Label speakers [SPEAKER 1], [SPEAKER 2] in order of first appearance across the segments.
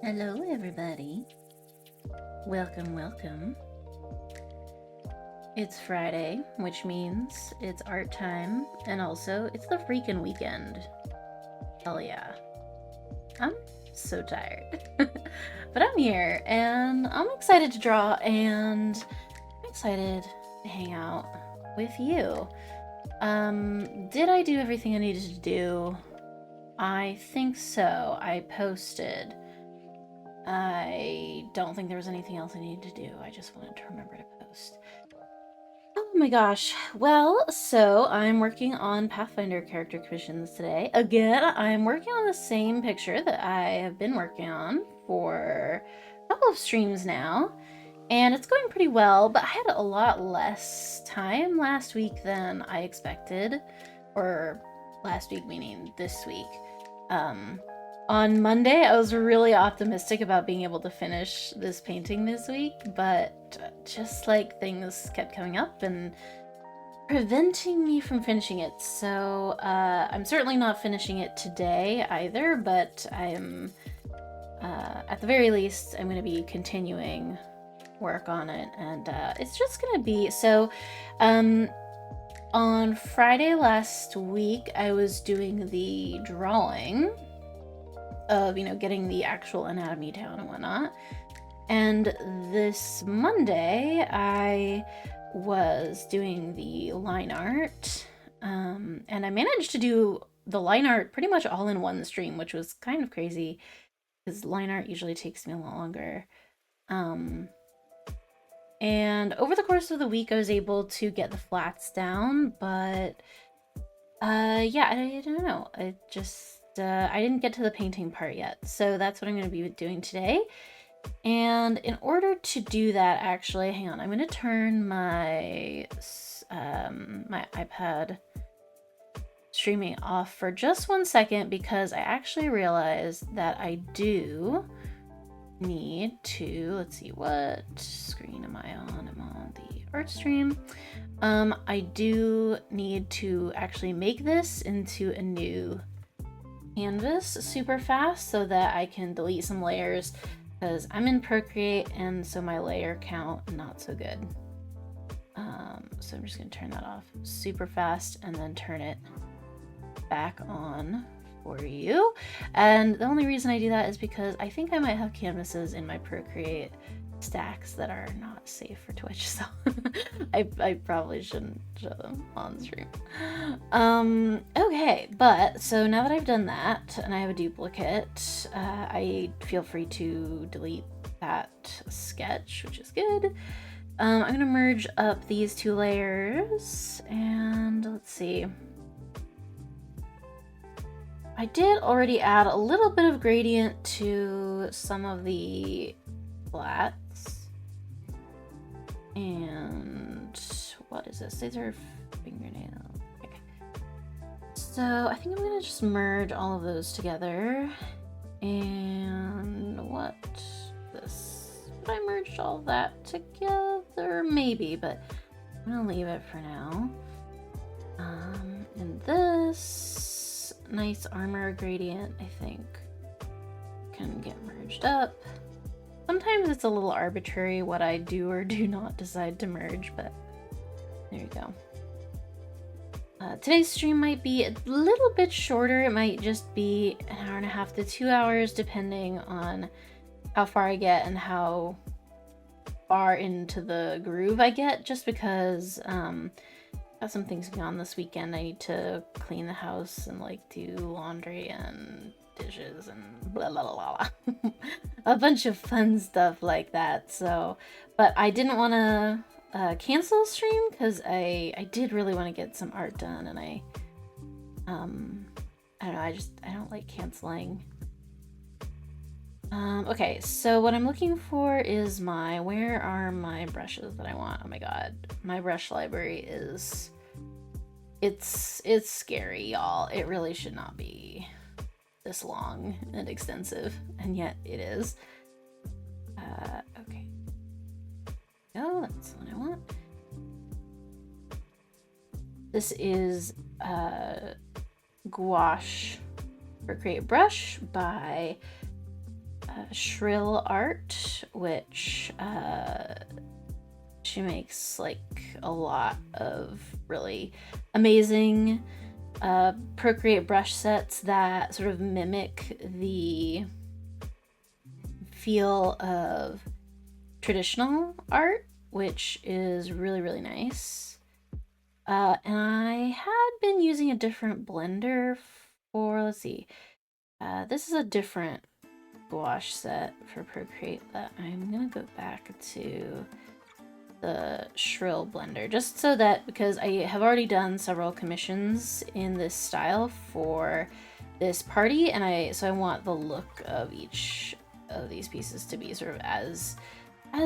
[SPEAKER 1] Hello, everybody. Welcome, welcome. It's Friday, which means it's art time, and also it's the freaking weekend. Hell yeah. I'm so tired. But I'm here, and I'm excited to draw, and I'm excited to hang out with you. Did I do everything I needed to do? I think so. I posted. I don't think there was anything else I needed to do. I just wanted to remember to post. Oh my gosh. Well, so I'm working on Pathfinder character commissions today. Again, I'm working on the same picture that I have been working on for a couple of streams now. And it's going pretty well, but I had a lot less time last week than I expected. Or last week meaning this week. On Monday, I was really optimistic about being able to finish this painting this week, but just like things kept coming up and preventing me from finishing it. So I'm certainly not finishing it today either, but I'm, at the very least, I'm going to be continuing work on it. And it's just going to be, so on Friday last week, I was doing the drawing of, getting the actual anatomy down and whatnot. And this Monday, I was doing the line art, and I managed to do the line art pretty much all in one stream, which was kind of crazy because line art usually takes me a lot longer. And over the course of the week, I was able to get the flats down, but yeah, I don't know. I just I didn't get to the painting part yet, so that's what I'm going to be doing today. And in order to do that, actually, hang on, I'm going to turn my my iPad streaming off for just 1 second because I actually realized that I do need to, let's see, what screen am I on? I'm on the art stream. I do need to actually make this into a new canvas super fast so that I can delete some layers because I'm in Procreate and so my layer count not so good. So I'm just gonna turn that off super fast and then turn it back on for you. And the only reason I do that is because I think I might have canvases in my Procreate stacks that are not safe for Twitch, so I probably shouldn't show them on stream. Okay, but so now that I've done that and I have a duplicate, I feel free to delete that sketch, which is good. I'm gonna merge up these two layers and let's see. I did already add a little bit of gradient to some of the flats. And what is this? These are fingernails. Okay. So I think I'm gonna just merge all of those together. And what this? Would I merge all that together? Maybe, but I'm gonna leave it for now. And this nice armor gradient, I think, can get merged up. Sometimes it's a little arbitrary what I do or do not decide to merge, but there you go. Today's stream might be a little bit shorter. It might just be an hour and a half to 2 hours, depending on how far I get and how far into the groove I get, just because I got some things going on this weekend. I need to clean the house and like do laundry and dishes and blah blah blah blah. A bunch of fun stuff like that. So, but I didn't want to cancel stream because I did really want to get some art done, and I don't know, I don't like canceling. Okay, so what I'm looking for is where are my brushes that I want? Oh my god, my brush library is, it's scary, y'all. It really should not be this long and extensive, and yet it is. Okay. Oh, that's what I want. This is Gouache Procreate brush by Shrill art, which she makes like a lot of really amazing Procreate brush sets that sort of mimic the feel of traditional art, which is really, really nice. And I had been using a different blender for, let's see, this is a different gouache set for Procreate, but I'm gonna go back to the Shrill blender just so that, because I have already done several commissions in this style for this party, and I want the look of each of these pieces to be sort of as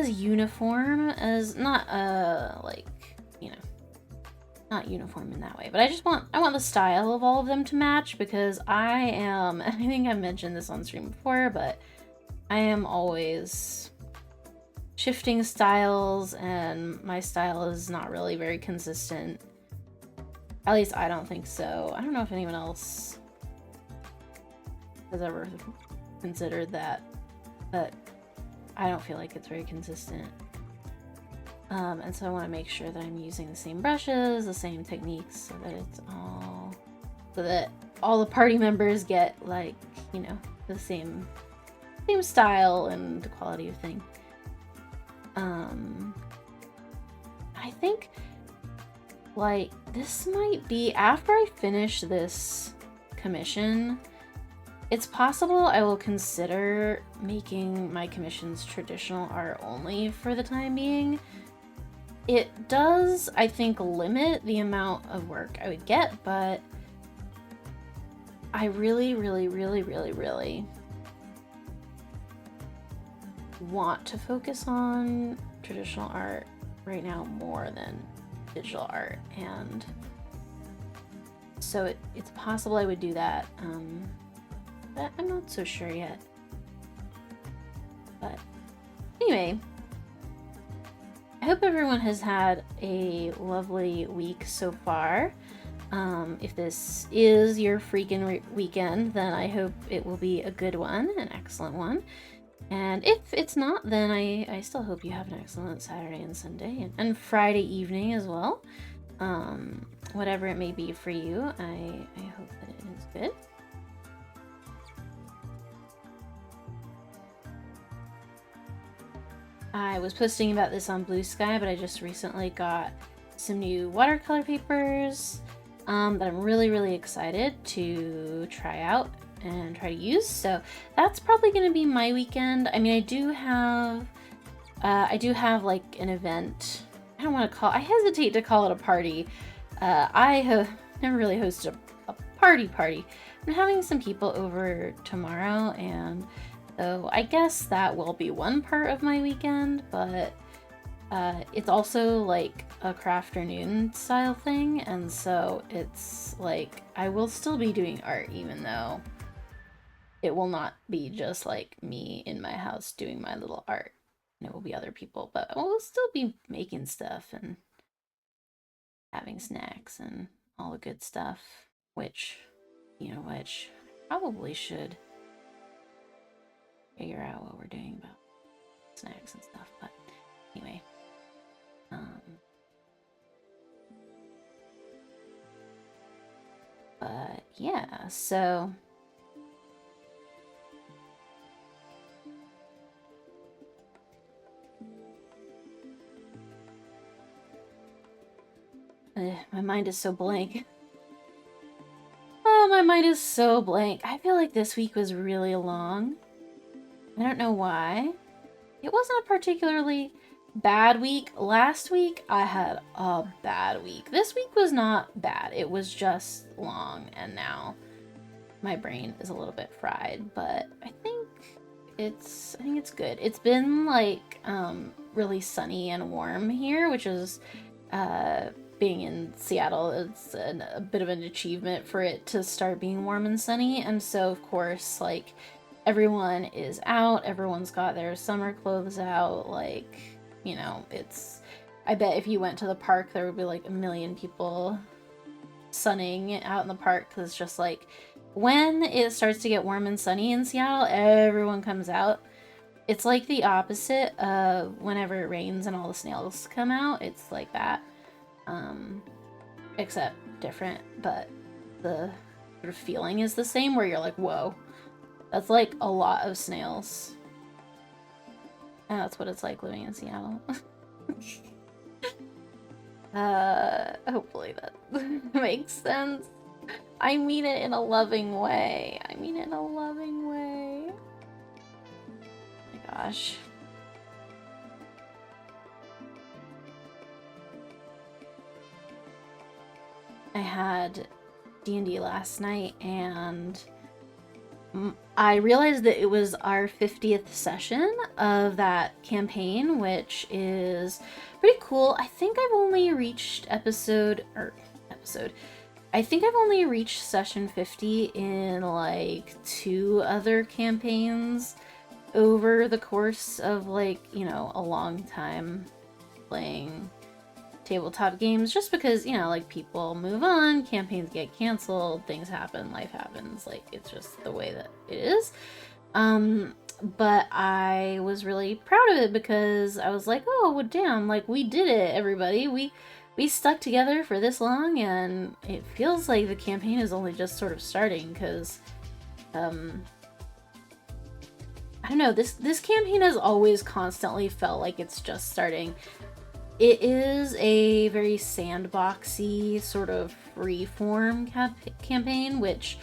[SPEAKER 1] uniform as, not like, you know, not uniform in that way, but I want the style of all of them to match, because I think I've mentioned this on stream before, but I am always shifting styles, and my style is not really very consistent. At least I don't think so. I don't know if anyone else has ever considered that, but I don't feel like it's very consistent. And so I want to make sure that I'm using the same brushes, the same techniques, so that all the party members get, like, you know, the same style and quality of thing. I think, like, this might be, after I finish this commission, it's possible I will consider making my commissions traditional art only for the time being. It does, I think, limit the amount of work I would get, but I really, really, really, really, really want to focus on traditional art right now more than digital art, and so it's possible I would do that, but I'm not so sure yet. But anyway, I hope everyone has had a lovely week so far. If this is your freaking weekend, then I hope it will be a good one, an excellent one. And if it's not, then I still hope you have an excellent Saturday and Sunday and Friday evening as well. Whatever it may be for you, I hope that it is good. I was posting about this on Blue Sky, but I just recently got some new watercolor papers that I'm really, really excited to try out and try to use. So that's probably going to be my weekend. I mean, I do have like an event. I hesitate to call it a party. I have never really hosted a party. I'm having some people over tomorrow, and so I guess that will be one part of my weekend, but it's also like a crafternoon style thing, and so it's like I will still be doing art, even though it will not be just like me in my house doing my little art. And it will be other people, but we'll still be making stuff and having snacks and all the good stuff, which I probably should figure out what we're doing about snacks and stuff. But anyway, but yeah, so my mind is so blank. Oh, my mind is so blank. I feel like this week was really long. I don't know why. It wasn't a particularly bad week. Last week, I had a bad week. This week was not bad. It was just long, and now my brain is a little bit fried, but I think it's good. It's been like really sunny and warm here, which is being in Seattle, it's a bit of an achievement for it to start being warm and sunny. And so of course, like, everyone is out, everyone's got their summer clothes out, like, I bet if you went to the park there would be like a million people sunning out in the park, because it's just like when it starts to get warm and sunny in Seattle, everyone comes out. It's like the opposite of whenever it rains and all the snails come out. It's like that, except different, but the sort of feeling is the same, where you're like, whoa, that's like a lot of snails. And that's what it's like living in Seattle. Hopefully that makes sense. I mean it in a loving way. I mean it in a loving way. Oh my gosh. I had D&D last night, and I realized that it was our 50th session of that campaign, which is pretty cool. I think I've only reached I think I've only reached session 50 in like 2 other campaigns over the course of, like, you know, a long time playing tabletop games, just because, you know, like, people move on, campaigns get canceled, things happen, life happens, like, it's just the way that it is. But I was really proud of it, because I was like, oh, well, damn, like, we did it, everybody. We stuck together for this long, and it feels like the campaign is only just sort of starting, because, I don't know, this campaign has always constantly felt like it's just starting. It is a very sandboxy, sort of free-form campaign, which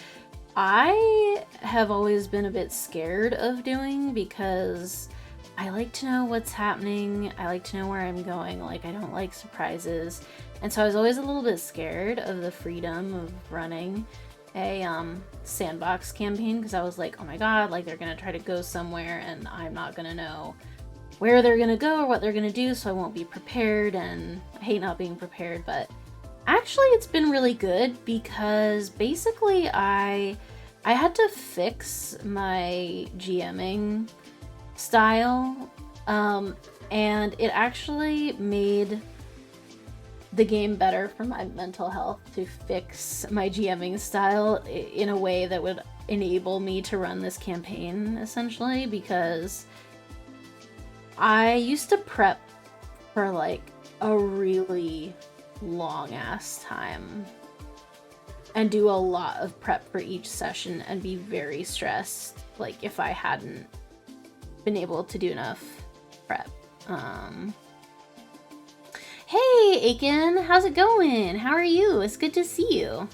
[SPEAKER 1] I have always been a bit scared of doing, because I like to know what's happening, I like to know where I'm going, like, I don't like surprises, and so I was always a little bit scared of the freedom of running a sandbox campaign, because I was like, oh my god, like, they're gonna try to go somewhere, and I'm not gonna know where they're gonna go or what they're gonna do, so I won't be prepared, and I hate not being prepared. But actually it's been really good, because basically I had to fix my GMing style, and it actually made the game better for my mental health to fix my GMing style in a way that would enable me to run this campaign, essentially, because I used to prep for like a really long ass time and do a lot of prep for each session and be very stressed, like, if I hadn't been able to do enough prep. Hey Aiken, how's it going? How are you? It's good to see you.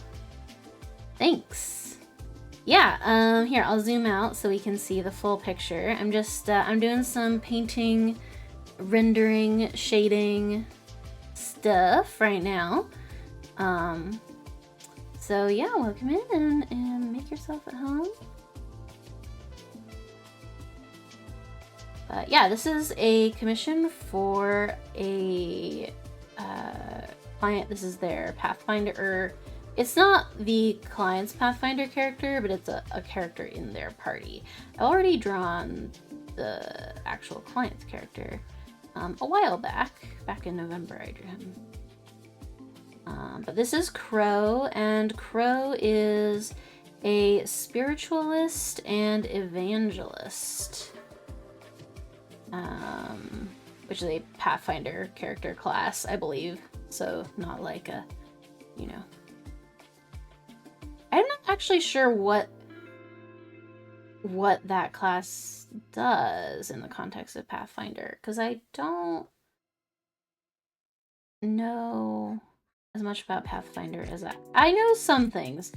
[SPEAKER 1] Thanks. Yeah, here, I'll zoom out so we can see the full picture. I'm just, I'm doing some painting, rendering, shading stuff right now. So yeah, welcome in and make yourself at home. Yeah, this is a commission for a client. This is their Pathfinder, it's not the client's Pathfinder character, but it's a character in their party. I've already drawn the actual client's character a while back in November I drew him. But this is Crow, and Crow is a spiritualist and evangelist, which is a Pathfinder character class, I believe. So not like a, you know, I'm not actually sure what that class does in the context of Pathfinder, because I don't know as much about Pathfinder as I know some things.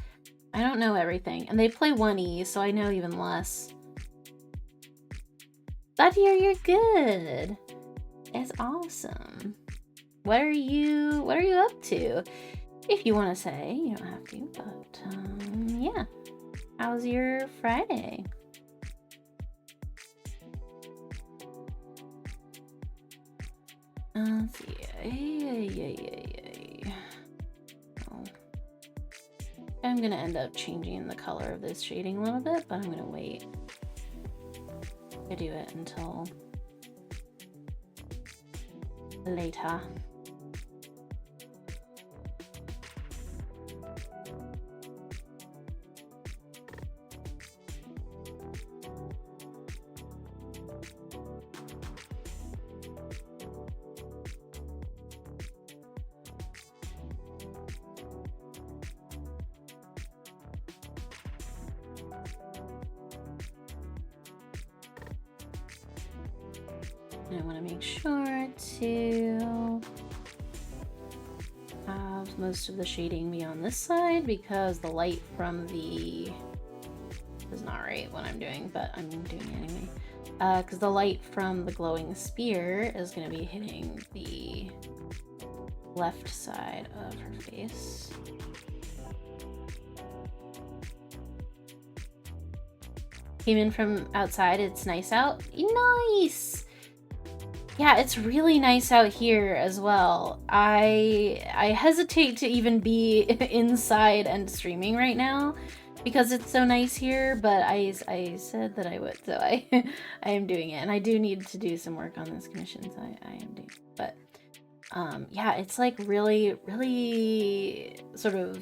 [SPEAKER 1] I don't know everything, and they play 1E, so I know even less. Glad to hear you're good. It's awesome. What are you up to? If you want to say, you don't have to, but yeah. How's your Friday? Let's see. Oh. I'm gonna end up changing the color of this shading a little bit, but I'm gonna wait to do it until later. I want to make sure to have most of the shading be on this side because the light from the... is not right what I'm doing, but I'm doing it anyway. Because the light from the glowing spear is going to be hitting the left side of her face. Came in from outside. It's nice out. Nice! Yeah, it's really nice out here as well. I hesitate to even be inside and streaming right now because it's so nice here, but I said that I would, so I am doing it. And I do need to do some work on this commission, so I am doing it. But yeah, it's like really, really sort of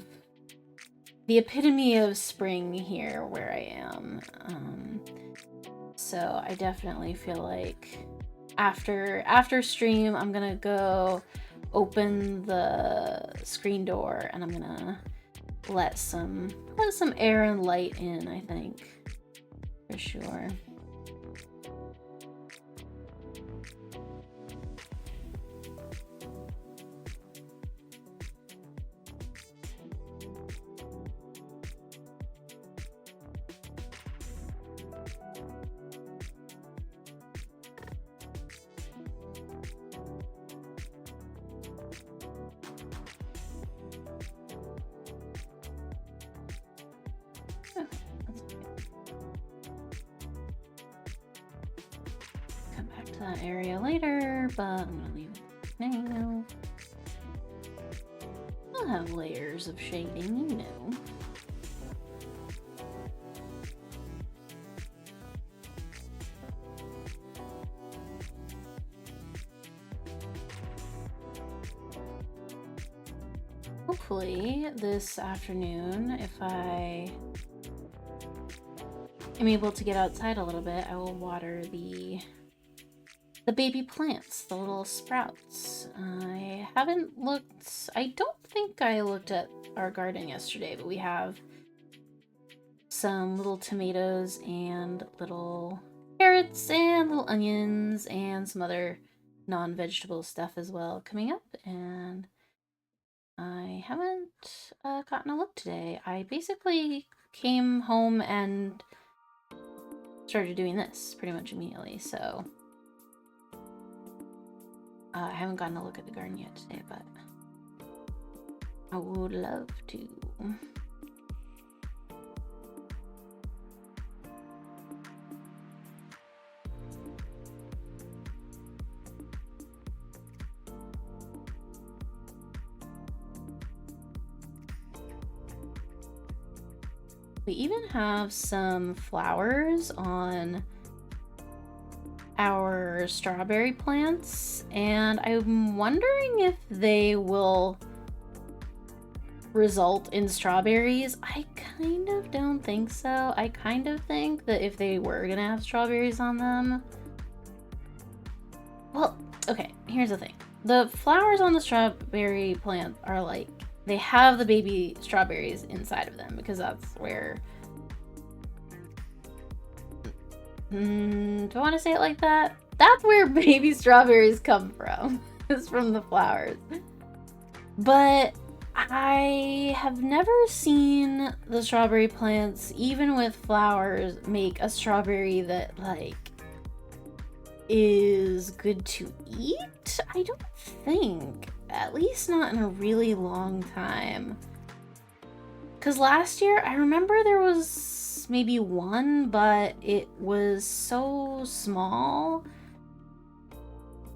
[SPEAKER 1] the epitome of spring here where I am. So I definitely feel like after stream, I'm gonna go open the screen door and I'm gonna let some air and light in, I think, for sure. That area later, but I'm gonna leave it now. I'll have layers of shading, you know. Hopefully this afternoon, if I am able to get outside a little bit, I will water the baby plants, the little sprouts. I haven't looked, I don't think I looked at our garden yesterday, but we have some little tomatoes and little carrots and little onions and some other non-vegetable stuff as well coming up, and I haven't gotten a look today. I basically came home and started doing this pretty much immediately, so I haven't gotten a look at the garden yet today, but I would love to. We even have some flowers on our strawberry plants, and I'm wondering if they will result in strawberries. I kind of don't think so. I kind of think that if they were gonna have strawberries on them... Well, okay, here's the thing. The flowers on the strawberry plant are like, they have the baby strawberries inside of them because that's where... do I want to say it like that? That's where baby strawberries come from. It's from the flowers. But I have never seen the strawberry plants, even with flowers, make a strawberry that, like, is good to eat? I don't think. At least not in a really long time. Because last year, I remember there was maybe one, but it was so small.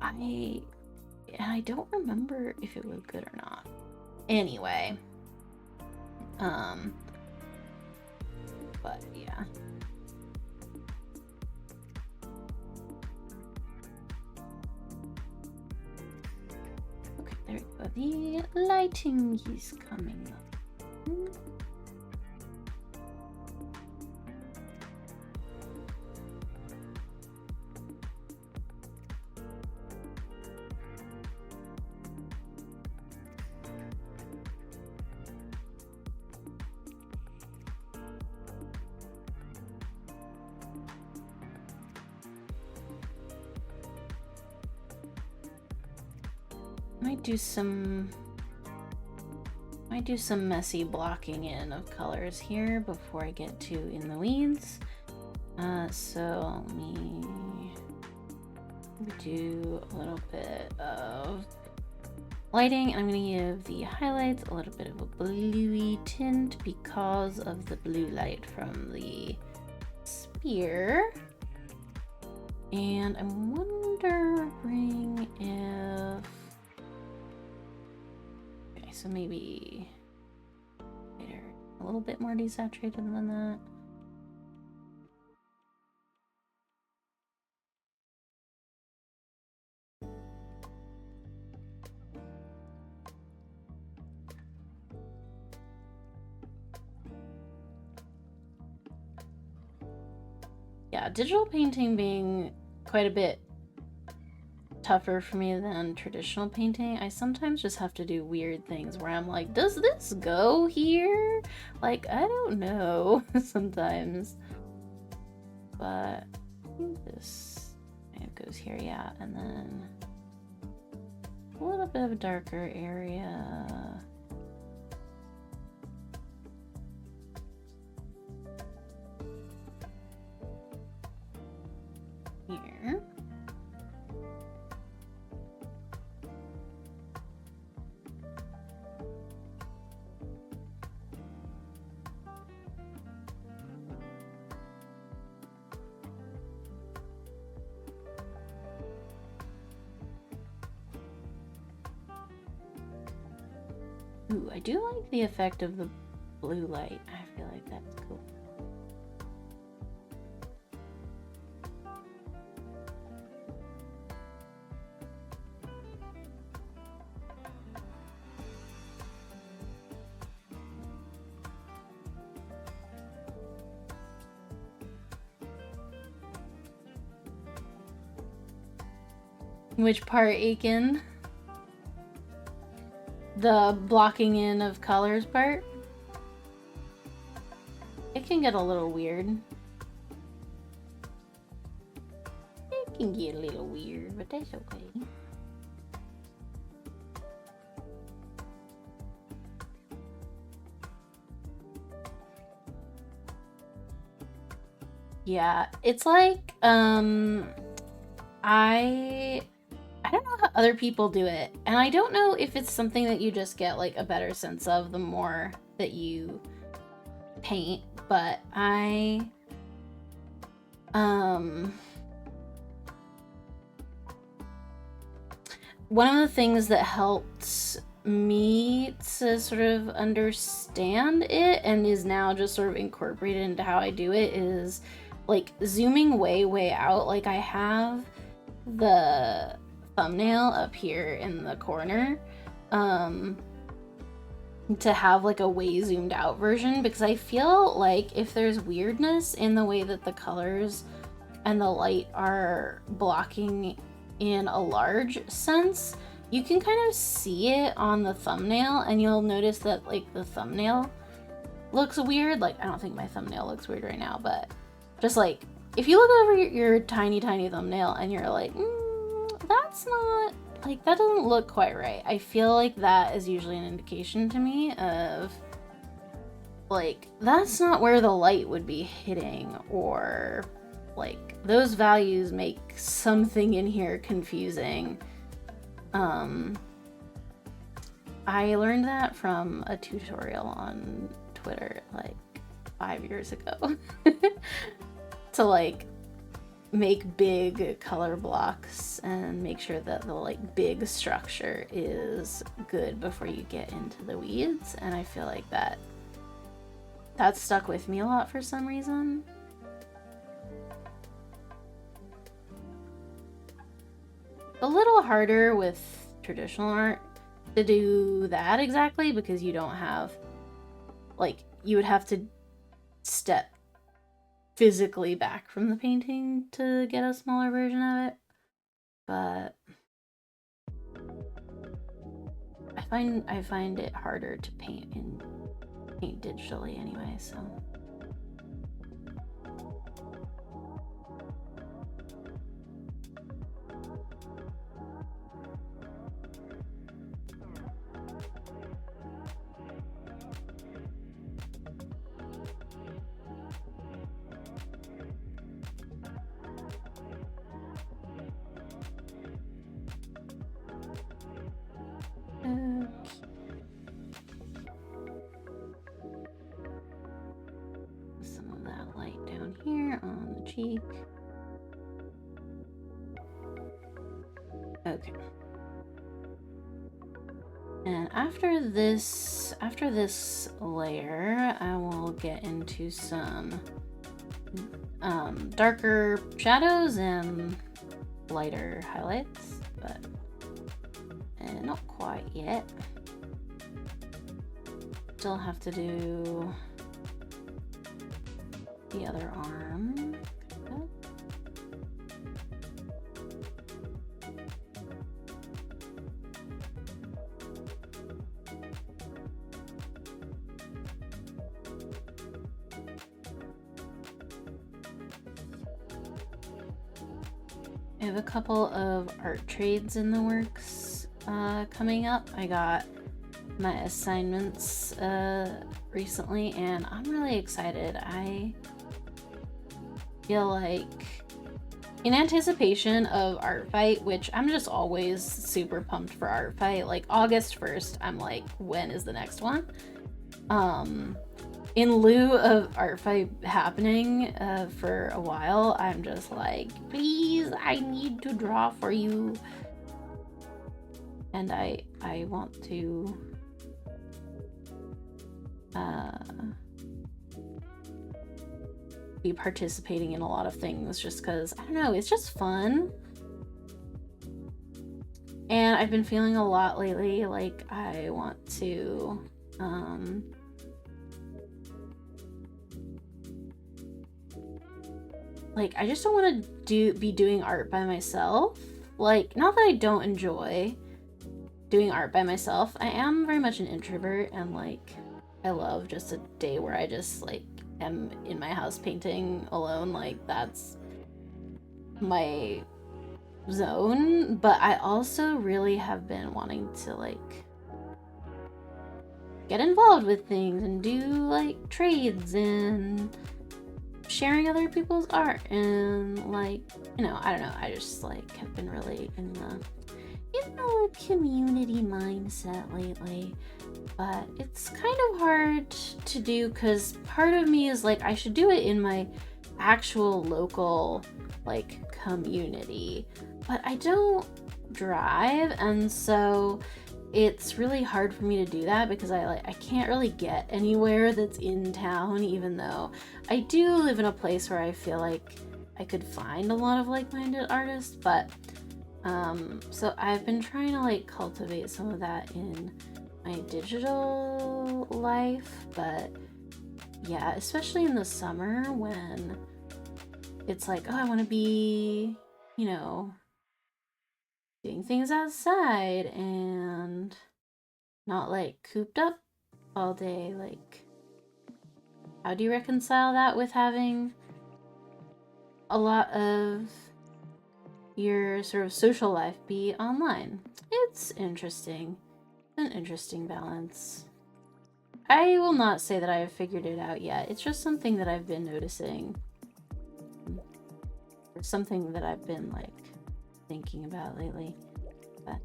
[SPEAKER 1] I don't remember if it was good or not. Anyway. But yeah. Okay, there we go. The lighting is coming up. Might do some messy blocking in of colors here before I get to in the weeds. So let me do a little bit of lighting. I'm going to give the highlights a little bit of a bluey tint because of the blue light from the spear. And I'm wondering if... Okay, so maybe a little bit more desaturated than that. Yeah, digital painting being quite a bit tougher for me than traditional painting. I sometimes just have to do weird things where I'm like, does this go here? Like, I don't know sometimes. But I think this kind of goes here, yeah. And then a little bit of a darker area. Here. Ooh, I do like the effect of the blue light. I feel like that's cool. Which part, Aiken? The blocking in of colors part? It can get a little weird. It can get a little weird, but that's okay. Yeah, it's like, I don't know how other people do it, and I don't know if it's something that you just get like a better sense of the more that you paint, but one of the things that helped me to sort of understand it and is now just sort of incorporated into how I do it is like zooming way out. Like I have the thumbnail up here in the corner to have like a way zoomed out version, because I feel like if there's weirdness in the way that the colors and the light are blocking in a large sense, you can kind of see it on the thumbnail, and you'll notice that like the thumbnail looks weird. Like I don't think my thumbnail looks weird right now, but just like if you look over your tiny thumbnail and you're like, that's not, like, that doesn't look quite right. I feel like that is usually an indication to me of, like, that's not where the light would be hitting, or, like, those values make something in here confusing. I learned that from a tutorial on Twitter, like, 5 years ago. To, like, make big color blocks and make sure that the like big structure is good before you get into the weeds, and I feel like that stuck with me a lot for some reason. A little harder with traditional art to do that exactly, because you don't have, like, you would have to step physically back from the painting to get a smaller version of it, but I find it harder to paint digitally anyway, so. cheek. Okay. And after this layer, I will get into some darker shadows and lighter highlights, but not quite yet. Still have to do the other arm. I have a couple of art trades in the works coming up. I got my assignments recently and I'm really excited. I feel like in anticipation of Art Fight, which I'm just always super pumped for Art Fight, like August 1st, I'm like, when is the next one? In lieu of Art Fight happening for a while, I'm just like, please, I need to draw for you. And I want to be participating in a lot of things just because, I don't know, it's just fun. And I've been feeling a lot lately like I want to like, I just don't want to be doing art by myself. Like, not that I don't enjoy doing art by myself. I am very much an introvert, and like, I love just a day where I just like am in my house painting alone. Like, that's my zone. But I also really have been wanting to like get involved with things and do like trades and sharing other people's art, and like, you know, I don't know, I just like have been really in the community mindset lately, but it's kind of hard to do because part of me is like, I should do it in my actual local like community, but I don't drive, and so it's really hard for me to do that because I can't really get anywhere that's in town, even though I do live in a place where I feel like I could find a lot of like-minded artists. But so I've been trying to like cultivate some of that in my digital life, but yeah, especially in the summer when it's like, oh, I want to be, you know, doing things outside and not like cooped up all day. Like, how do you reconcile that with having a lot of your sort of social life be online? It's interesting. An interesting balance. I will not say that I have figured it out yet. It's just something that I've been noticing. Or something that I've been like thinking about lately, but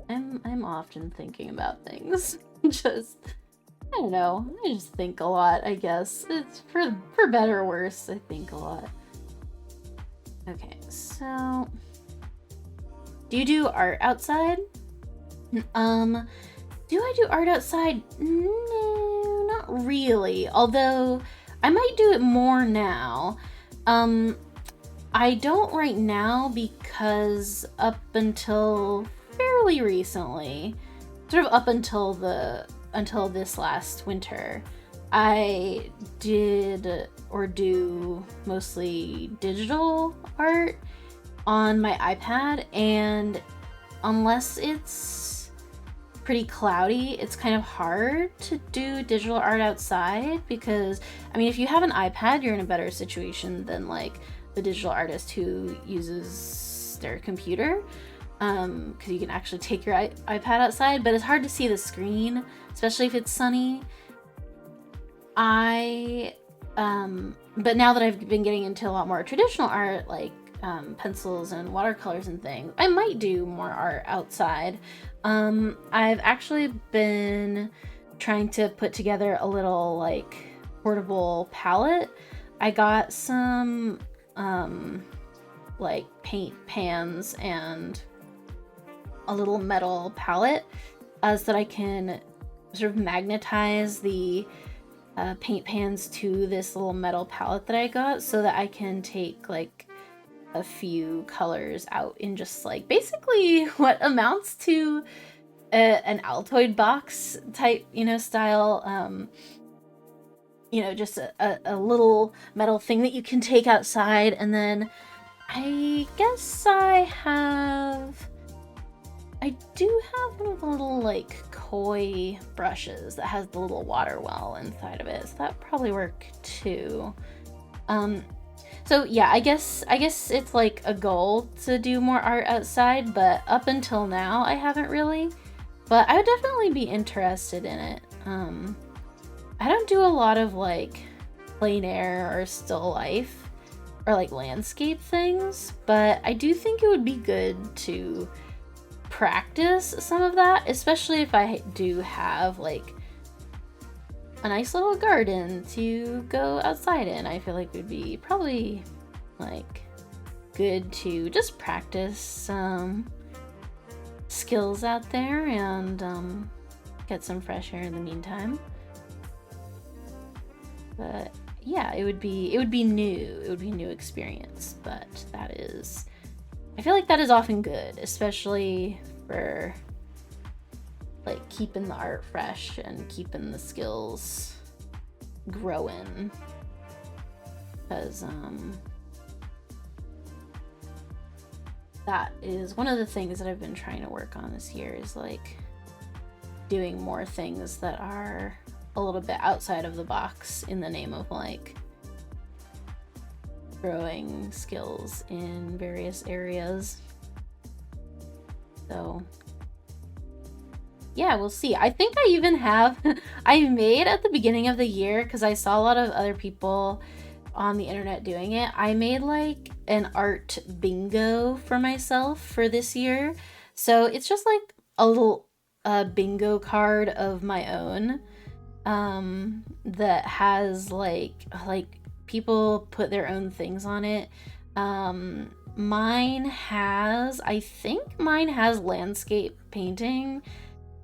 [SPEAKER 1] I'm often thinking about things. Just, I don't know, I just think a lot, I guess. It's for better or worse, I think a lot. Okay, so do you do art outside? Do I do art outside? No, not really. Although I might do it more now. I don't right now because up until fairly recently, sort of up until this last winter, I did or do mostly digital art on my iPad, and unless it's pretty cloudy, it's kind of hard to do digital art outside because, I mean, if you have an iPad, you're in a better situation than like the digital artist who uses their computer, because you can actually take your iPad outside, but it's hard to see the screen, especially if it's sunny. But now that I've been getting into a lot more traditional art, like pencils and watercolors and things, I might do more art outside. I've actually been trying to put together a little like portable palette I got some like paint pans and a little metal palette so that I can sort of magnetize the paint pans to this little metal palette that I got, so that I can take like a few colors out in just like basically what amounts to an Altoid box type, you know, style, you know, just a little metal thing that you can take outside. And then I guess I do have one of the little like koi brushes that has the little water well inside of it, so that probably work too. So yeah, I guess it's like a goal to do more art outside, but up until now I haven't really. But I would definitely be interested in it. I don't do a lot of like plein air or still life or like landscape things, but I do think it would be good to practice some of that, especially if I do have like a nice little garden to go outside in. I feel like it would be probably like good to just practice some skills out there and get some fresh air in the meantime. But yeah, it would be new. It would be a new experience, but I feel like that is often good, especially for like keeping the art fresh and keeping the skills growing. Because that is one of the things that I've been trying to work on this year, is like doing more things that are a little bit outside of the box in the name of like growing skills in various areas. So yeah, we'll see. I think I even have I made at the beginning of the year, because I saw a lot of other people on the internet doing it, I made like an art bingo for myself for this year. So it's just like a little bingo card of my own that has like people put their own things on it. I think mine has landscape painting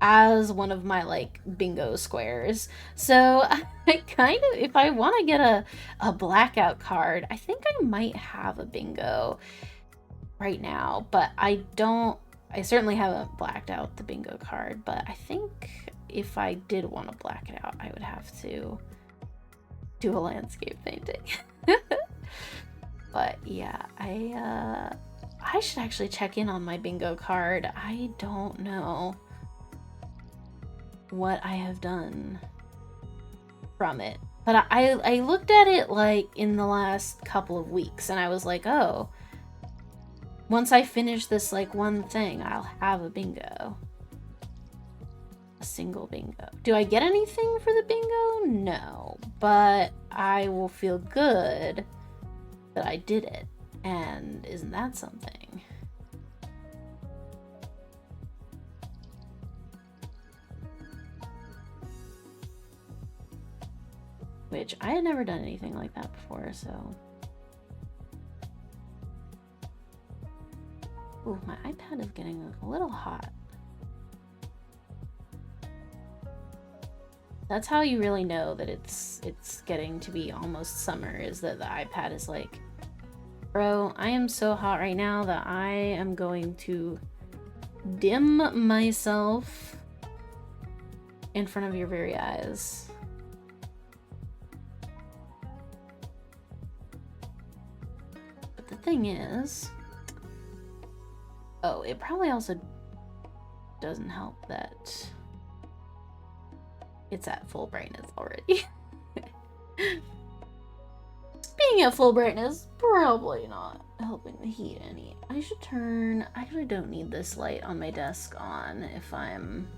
[SPEAKER 1] as one of my like bingo squares. So I kind of, if I want to get a blackout card, I think I might have a bingo right now, but I certainly haven't blacked out the bingo card, but I think if I did want to black it out, I would have to do a landscape painting. But yeah, I should actually check in on my bingo card. I don't know what I have done from it, but I looked at it like in the last couple of weeks, and I was like, oh, once I finish this like one thing, I'll have a bingo. A single bingo. Do I get anything for the bingo? No, but I will feel good that I did it, and isn't that something? Which I had never done anything like that before, so. Ooh, my iPad is getting a little hot. That's how you really know that it's getting to be almost summer, is that the iPad is like, bro, I am so hot right now that I am going to dim myself in front of your very eyes. But the thing is, oh, it probably also doesn't help that it's at full brightness already. Being at full brightness, probably not helping the heat any. I should turn, I actually don't need this light on my desk on if I'm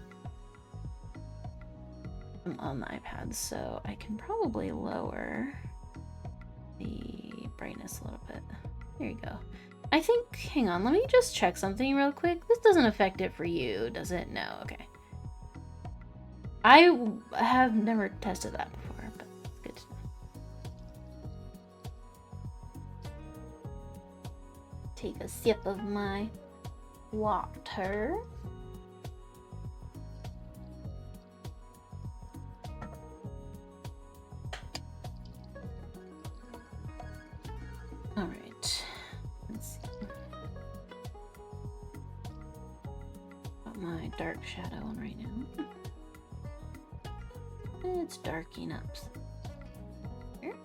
[SPEAKER 1] on the iPad, so I can probably lower the brightness a little bit. There you go. I think, hang on, let me just check something real quick. This doesn't affect it for you, does it? No, okay. I have never tested that before, but it's good to know. take a sip of my water. All right, let's see. Got my dark shadow on right now. It's darking up. Here.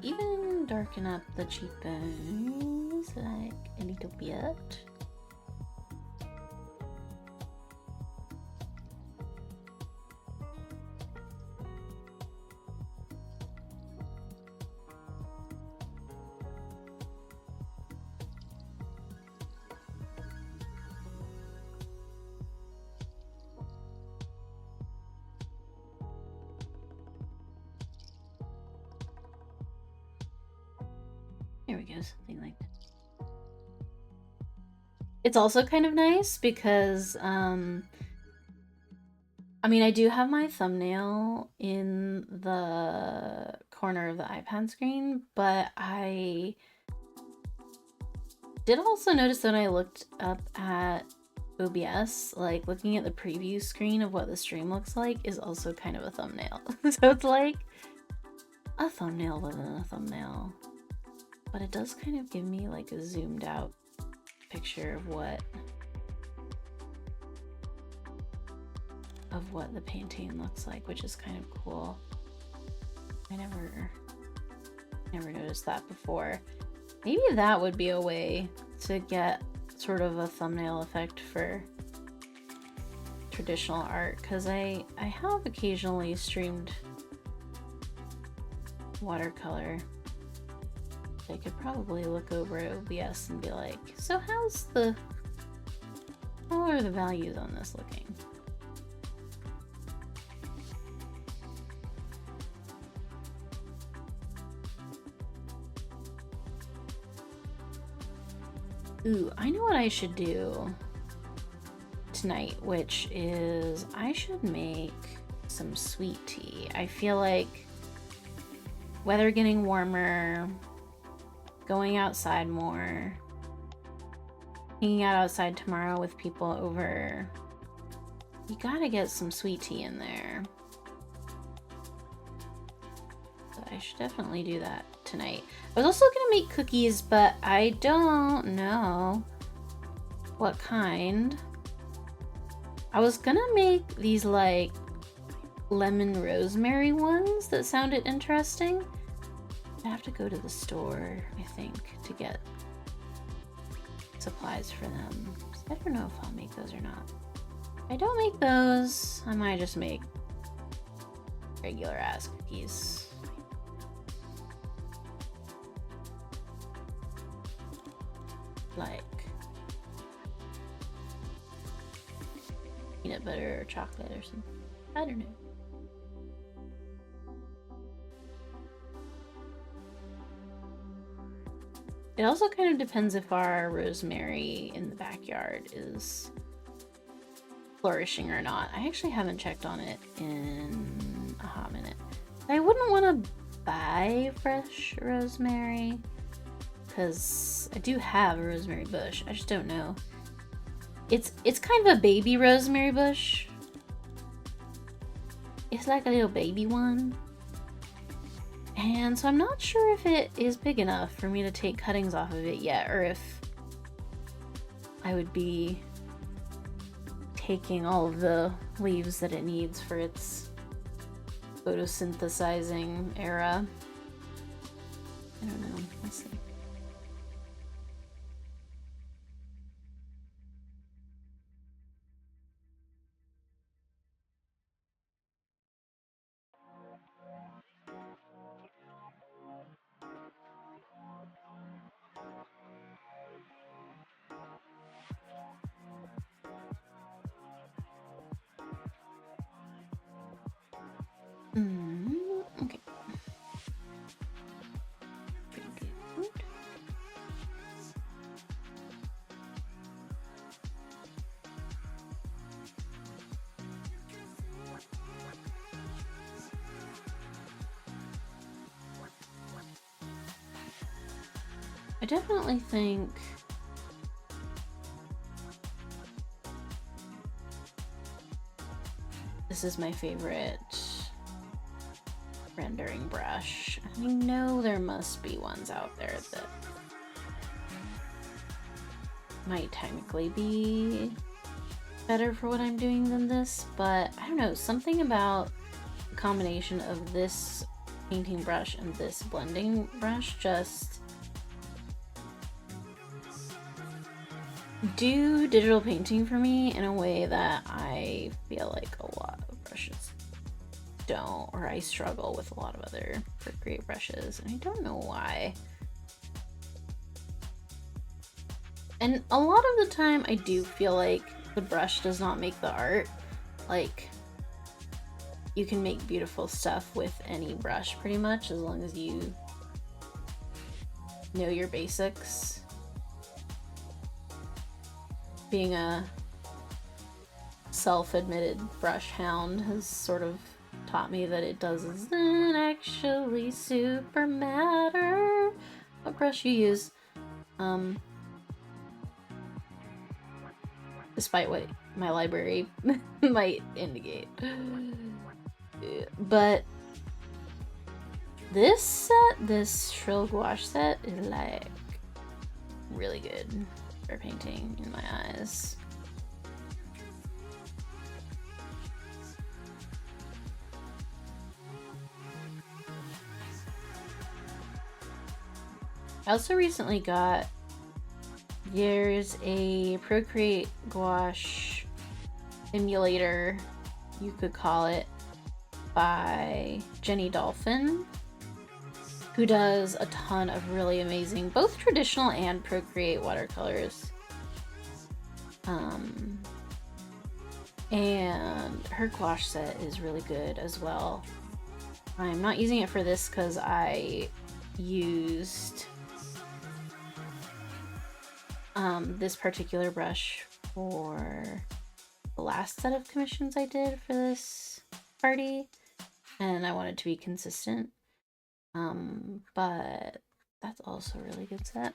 [SPEAKER 1] Even darken up the cheekbones like a little bit. There we go, something like that. It's also kind of nice because, I mean, I do have my thumbnail in the corner of the iPad screen, but I did also notice when I looked up at OBS, like looking at the preview screen of what the stream looks like is also kind of a thumbnail. So it's like a thumbnail within a thumbnail. But it does kind of give me like a zoomed out picture of what the painting looks like, which is kind of cool. I never noticed that before. Maybe that would be a way to get sort of a thumbnail effect for traditional art, because I have occasionally streamed watercolor. I could probably look over at OBS and be like, so how are the values on this looking? Ooh, I know what I should do tonight, which is I should make some sweet tea. I feel like weather getting warmer, going outside more, hanging out outside tomorrow with people over. You gotta get some sweet tea in there. So I should definitely do that tonight. I was also gonna make cookies, but I don't know what kind. I was gonna make these like lemon rosemary ones that sounded interesting. I have to go to the store, I think, to get supplies for them. I don't know if I'll make those or not. If I don't make those, I might just make regular ass cookies. Like peanut butter or chocolate or something. I don't know. It also kind of depends if our rosemary in the backyard is flourishing or not. I actually haven't checked on it in a hot minute. I wouldn't want to buy fresh rosemary because I do have a rosemary bush. I just don't know. It's kind of a baby rosemary bush. It's like a little baby one. And so I'm not sure if it is big enough for me to take cuttings off of it yet, or if I would be taking all of the leaves that it needs for its photosynthesizing era. I don't know. Let's see. Okay. Pretty good. I definitely think this is my favorite rendering brush. I know there must be ones out there that might technically be better for what I'm doing than this, but I don't know, something about the combination of this painting brush and this blending brush just do digital painting for me in a way that I feel like a lot of brushes don't, or I struggle with a lot of other Procreate brushes, and I don't know why. And a lot of the time I do feel like the brush does not make the art. Like, you can make beautiful stuff with any brush pretty much, as long as you know your basics. Being a self-admitted brush hound has sort of taught me that it doesn't actually super matter what brush you use. Despite what my library might indicate. But this set, this Shrill Gouache set, is like really good for painting in my eyes. I also recently got, there's a Procreate gouache emulator, you could call it, by Jenny Dolphin, who does a ton of really amazing, both traditional and Procreate watercolors. And her gouache set is really good as well. I'm not using it for this because I used this particular brush for the last set of commissions I did for this party, and I wanted to be consistent. But that's also a really good set.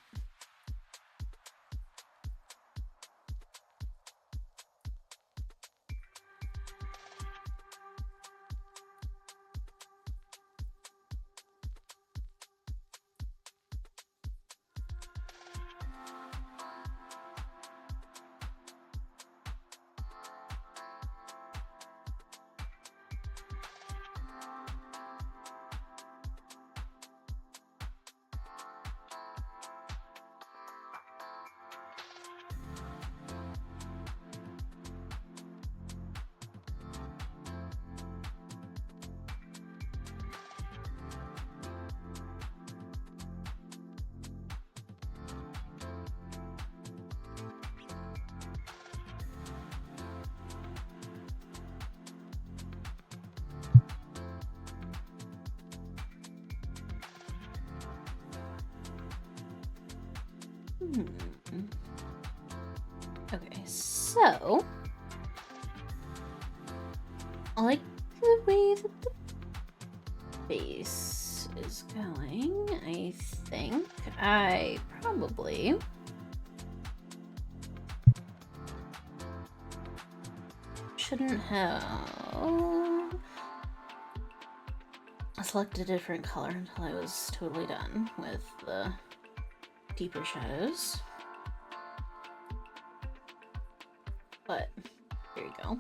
[SPEAKER 1] Okay, so I like the way that the base is going. I think I probably shouldn't have selected a different color until I was totally done with the deeper shadows. But here you go.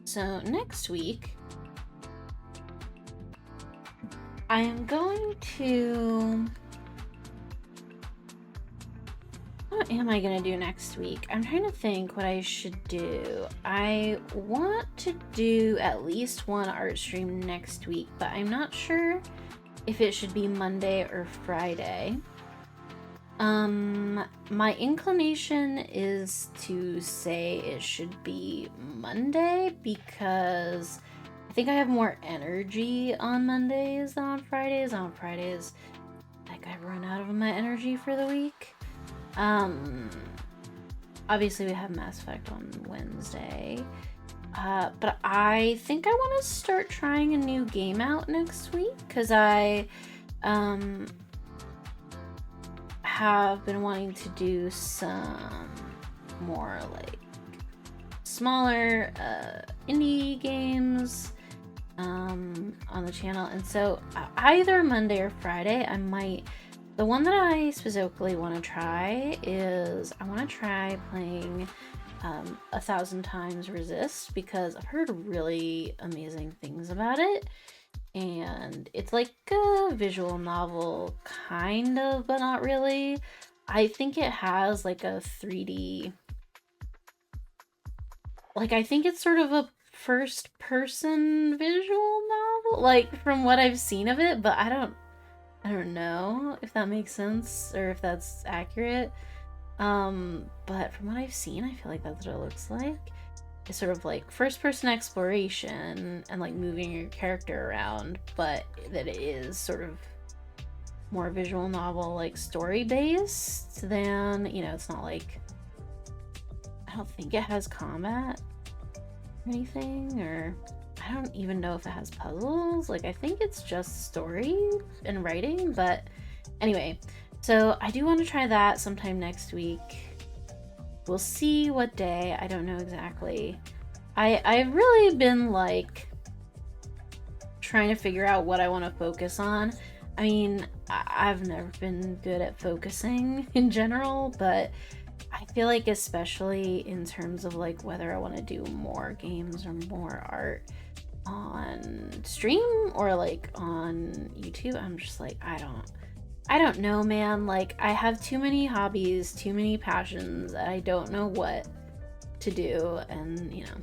[SPEAKER 1] So next week, I am going to... What am I gonna do next week? I'm trying to think what I should do. I want to do at least one art stream next week, but I'm not sure if it should be Monday or Friday. My inclination is to say it should be Monday because I think I have more energy on Mondays than on Fridays. On Fridays, like, I run out of my energy for the week. Obviously we have Mass Effect on Wednesday. But I think I want to start trying a new game out next week, because I have been wanting to do some more like smaller indie games on the channel. And so either Monday or Friday I might, the one that I specifically want to try is I want to try playing 1,000 Times Resist, because I've heard really amazing things about it, and it's like a visual novel kind of, but not really. I think it has like a 3D, like I think it's sort of a first person visual novel, like from what I've seen of it, but I don't know if that makes sense or if that's accurate. But from what I've seen, I feel like that's what it looks like. It's sort of like first person exploration and like moving your character around, but that it is sort of more visual novel, like story based than, you know, it's not like, I don't think it has combat or anything, or I don't even know if it has puzzles. Like, I think it's just story and writing, but anyway. So I do want to try that sometime next week. We'll see what day. I don't know exactly. I've really been like trying to figure out what I want to focus on. I mean, I've never been good at focusing in general, but I feel like especially in terms of like whether I want to do more games or more art on stream or like on YouTube, I'm just like, I don't know, man. Like, I have too many hobbies, too many passions, and I don't know what to do, and, you know.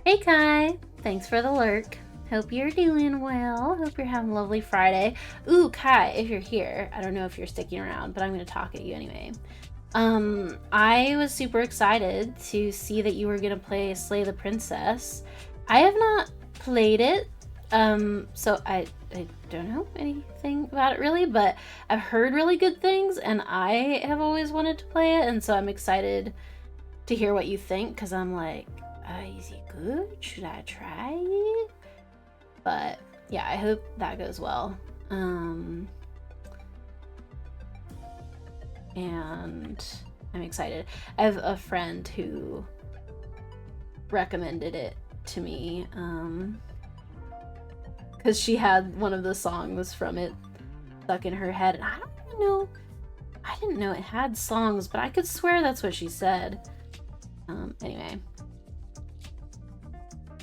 [SPEAKER 1] Hey, Kai. Thanks for the lurk. Hope you're doing well. Hope you're having a lovely Friday. Ooh, Kai, if you're here, I don't know if you're sticking around, but I'm going to talk at you anyway. I was super excited to see that you were going to play Slay the Princess. I have not played it, so I don't know anything about it really, but I've heard really good things, and I have always wanted to play it, and so I'm excited to hear what you think, because I'm like, is it good? Should I try it? But yeah, I hope that goes well. And I'm excited. I have a friend who recommended it to me, because she had one of the songs from it stuck in her head, and I don't even know, I didn't know it had songs, but I could swear that's what she said. Anyway,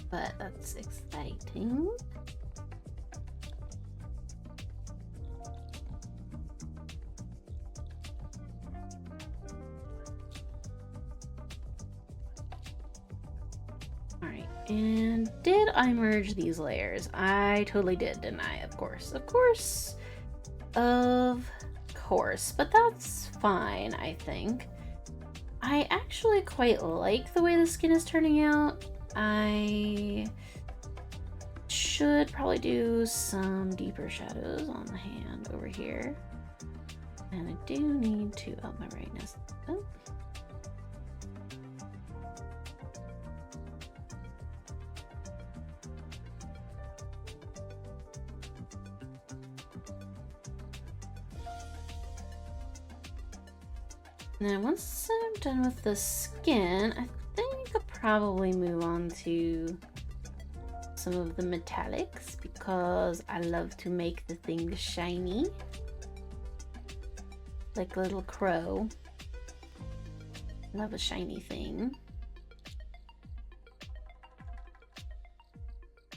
[SPEAKER 1] but that's exciting. Alright, and did I merge these layers? I totally did, didn't I? Of course. Of course. Of course. But that's fine, I think. I actually quite like the way the skin is turning out. I should probably do some deeper shadows on the hand over here. And I do need to up my brightness. Oh. And then once I'm done with the skin, I think I'll probably move on to some of the metallics, because I love to make the things shiny. Like a little crow. Love a shiny thing.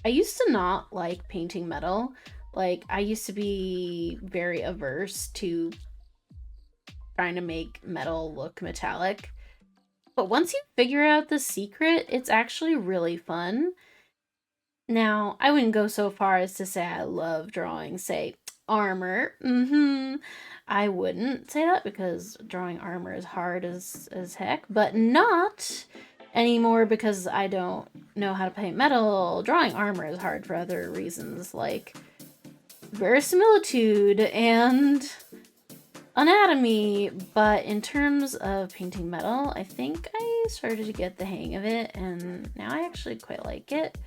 [SPEAKER 1] I used to not like painting metal. Like, I used to be very averse to trying to make metal look metallic. But once you figure out the secret, it's actually really fun. Now, I wouldn't go so far as to say I love drawing, say, armor. I wouldn't say that, because drawing armor is hard as heck, but not anymore because I don't know how to paint metal. Drawing armor is hard for other reasons, like verisimilitude and anatomy, but in terms of painting metal, I think I started to get the hang of it, and now I actually quite like it.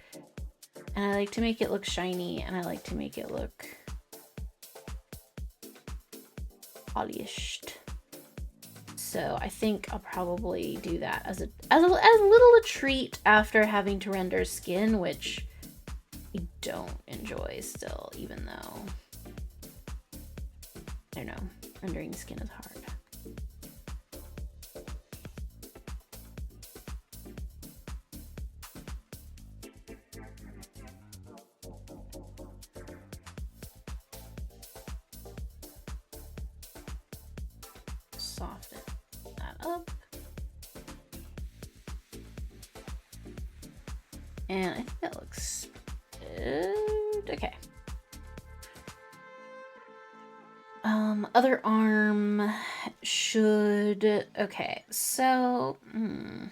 [SPEAKER 1] And I like to make it look shiny, and I like to make it look polished. So I think I'll probably do that as little a treat after having to render skin, which I don't enjoy still, even though I don't know, rendering skin is hard. Soften that up. And I think that looks good. Okay. Other arm should, okay, so, what am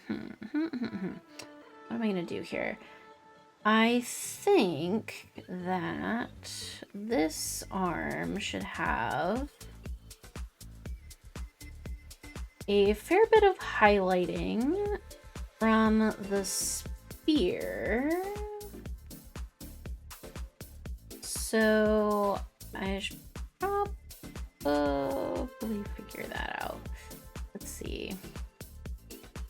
[SPEAKER 1] I gonna do here? I think that this arm should have a fair bit of highlighting from the spear. So I should probably figure that out. Let's see.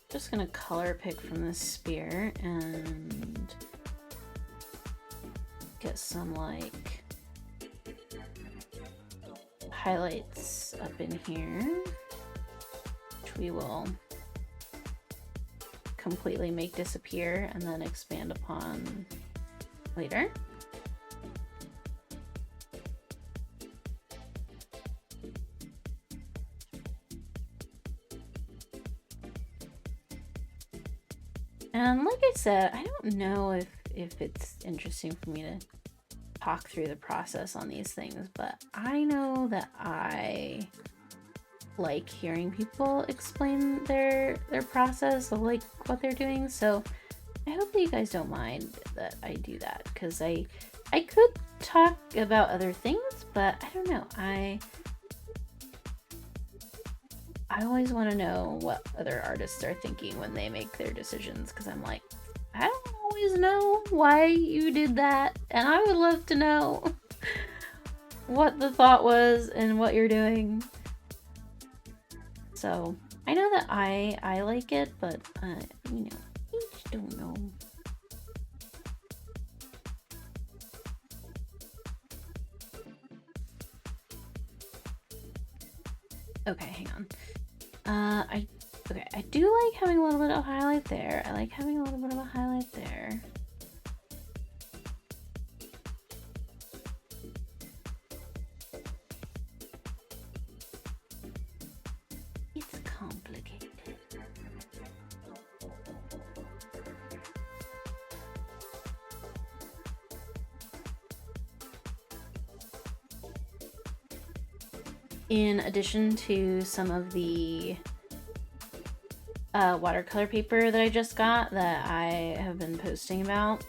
[SPEAKER 1] Just gonna color pick from this spear and get some like highlights up in here, which we will completely make disappear and then expand upon later. And like I said, I don't know if it's interesting for me to talk through the process on these things, but I know that I like hearing people explain their process of like what they're doing. So I hope that you guys don't mind that I do that, because I could talk about other things, but I don't know. I always want to know what other artists are thinking when they make their decisions, because I'm like, I don't always know why you did that, and I would love to know what the thought was and what you're doing. So I know that I like it, but you know, I just don't know. Okay, hang on. I do like having a little bit of highlight there. I like having a little bit of a highlight there. It's complicated. In addition to some of the watercolor paper that I just got that I have been posting about,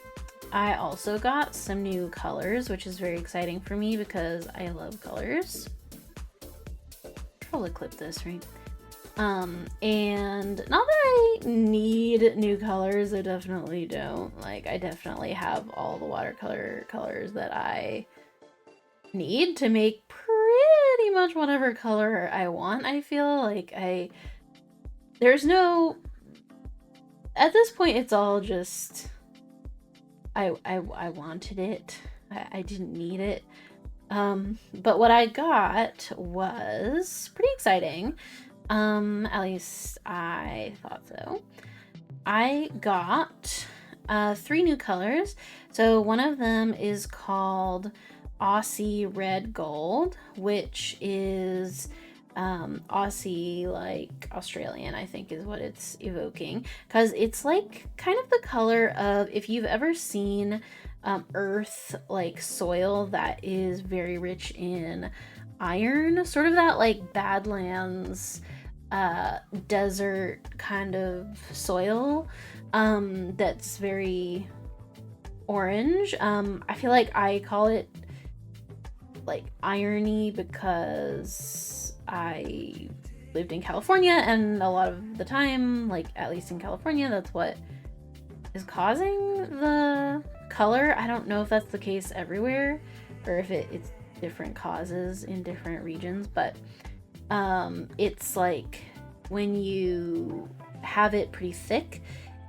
[SPEAKER 1] I also got some new colors, which is very exciting for me because I love colors. Probably clip this, right? And not that I need new colors, I definitely don't. Like, I definitely have all the watercolor colors that I need to make pretty much whatever color I want. I feel like there's no, at this point it's all just I wanted it. I didn't need it. But what I got was pretty exciting. At least I thought so. I got 3 new colors. So one of them is called Aussie Red Gold, which is Aussie, like Australian, I think is what it's evoking, because it's like kind of the color of, if you've ever seen earth, like soil that is very rich in iron, sort of that like Badlands desert kind of soil that's very orange. I feel like I call it like irony because I lived in California, and a lot of the time, like at least in California, that's what is causing the color. I don't know if that's the case everywhere or if it's different causes in different regions, but it's like when you have it pretty thick,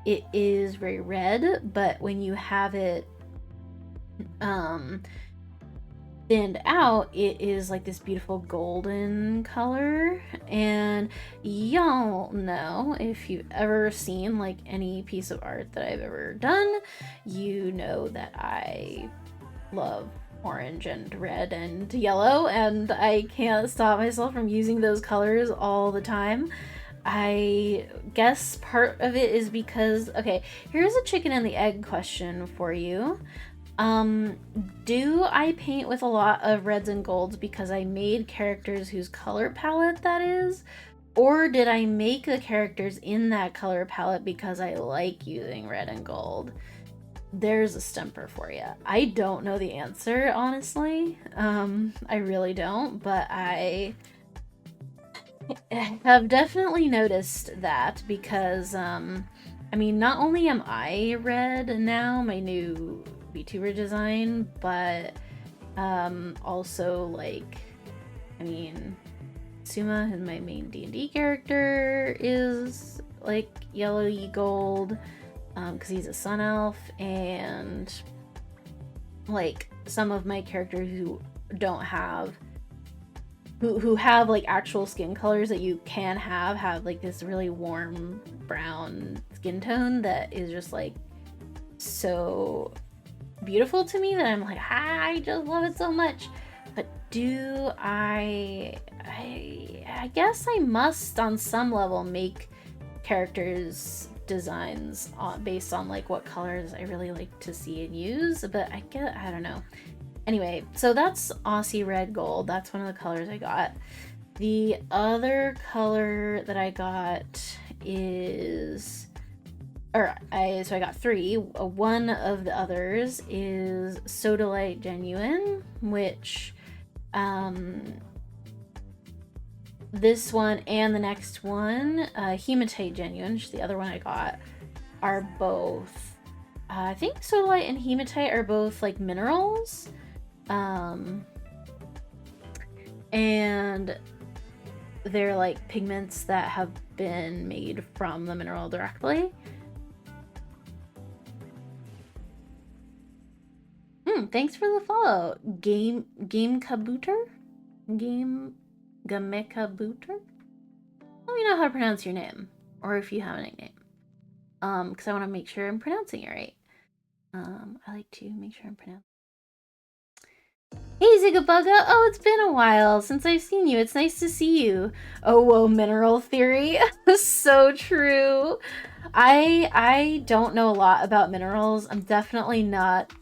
[SPEAKER 1] it is very red, but when you have it thinned out, it is like this beautiful golden color. And y'all know, if you've ever seen like any piece of art that I've ever done, you know that I love orange and red and yellow, and I can't stop myself from using those colors all the time. I guess part of it is because, okay, here's a chicken and the egg question for you. Do I paint with a lot of reds and golds because I made characters whose color palette that is? Or did I make the characters in that color palette because I like using red and gold? There's a stumper for you. I don't know the answer, honestly. I really don't, but I have definitely noticed that because, I mean, not only am I red now, my new VTuber design, but also, like, I mean, Suma, my main D&D character, is like yellowy gold because he's a sun elf, and like some of my characters who don't have who have like actual skin colors that you can have like this really warm brown skin tone that is just like so beautiful to me that I'm like, I just love it so much. But do I guess I must on some level make characters designs based on like what colors I really like to see and use, but I don't know. Anyway, so that's Aussie red gold. That's one of the colors I got. The other color that I got is, so I got three. One of the others is Sodalite Genuine, which this one and the next one, Hematite Genuine, which is the other one I got, are both, I think Sodalite and Hematite are both like minerals. And they're like pigments that have been made from the mineral directly. Thanks for the follow. Game Kabooter? Game Gamekabooter? Let me know how to pronounce your name, or if you have a nickname. Because I want to make sure I'm pronouncing it right. I like to make sure I'm pronouncing. Hey Zigabugga! Oh, it's been a while since I've seen you. It's nice to see you. Oh, whoa, mineral theory. So true. I don't know a lot about minerals. I'm definitely not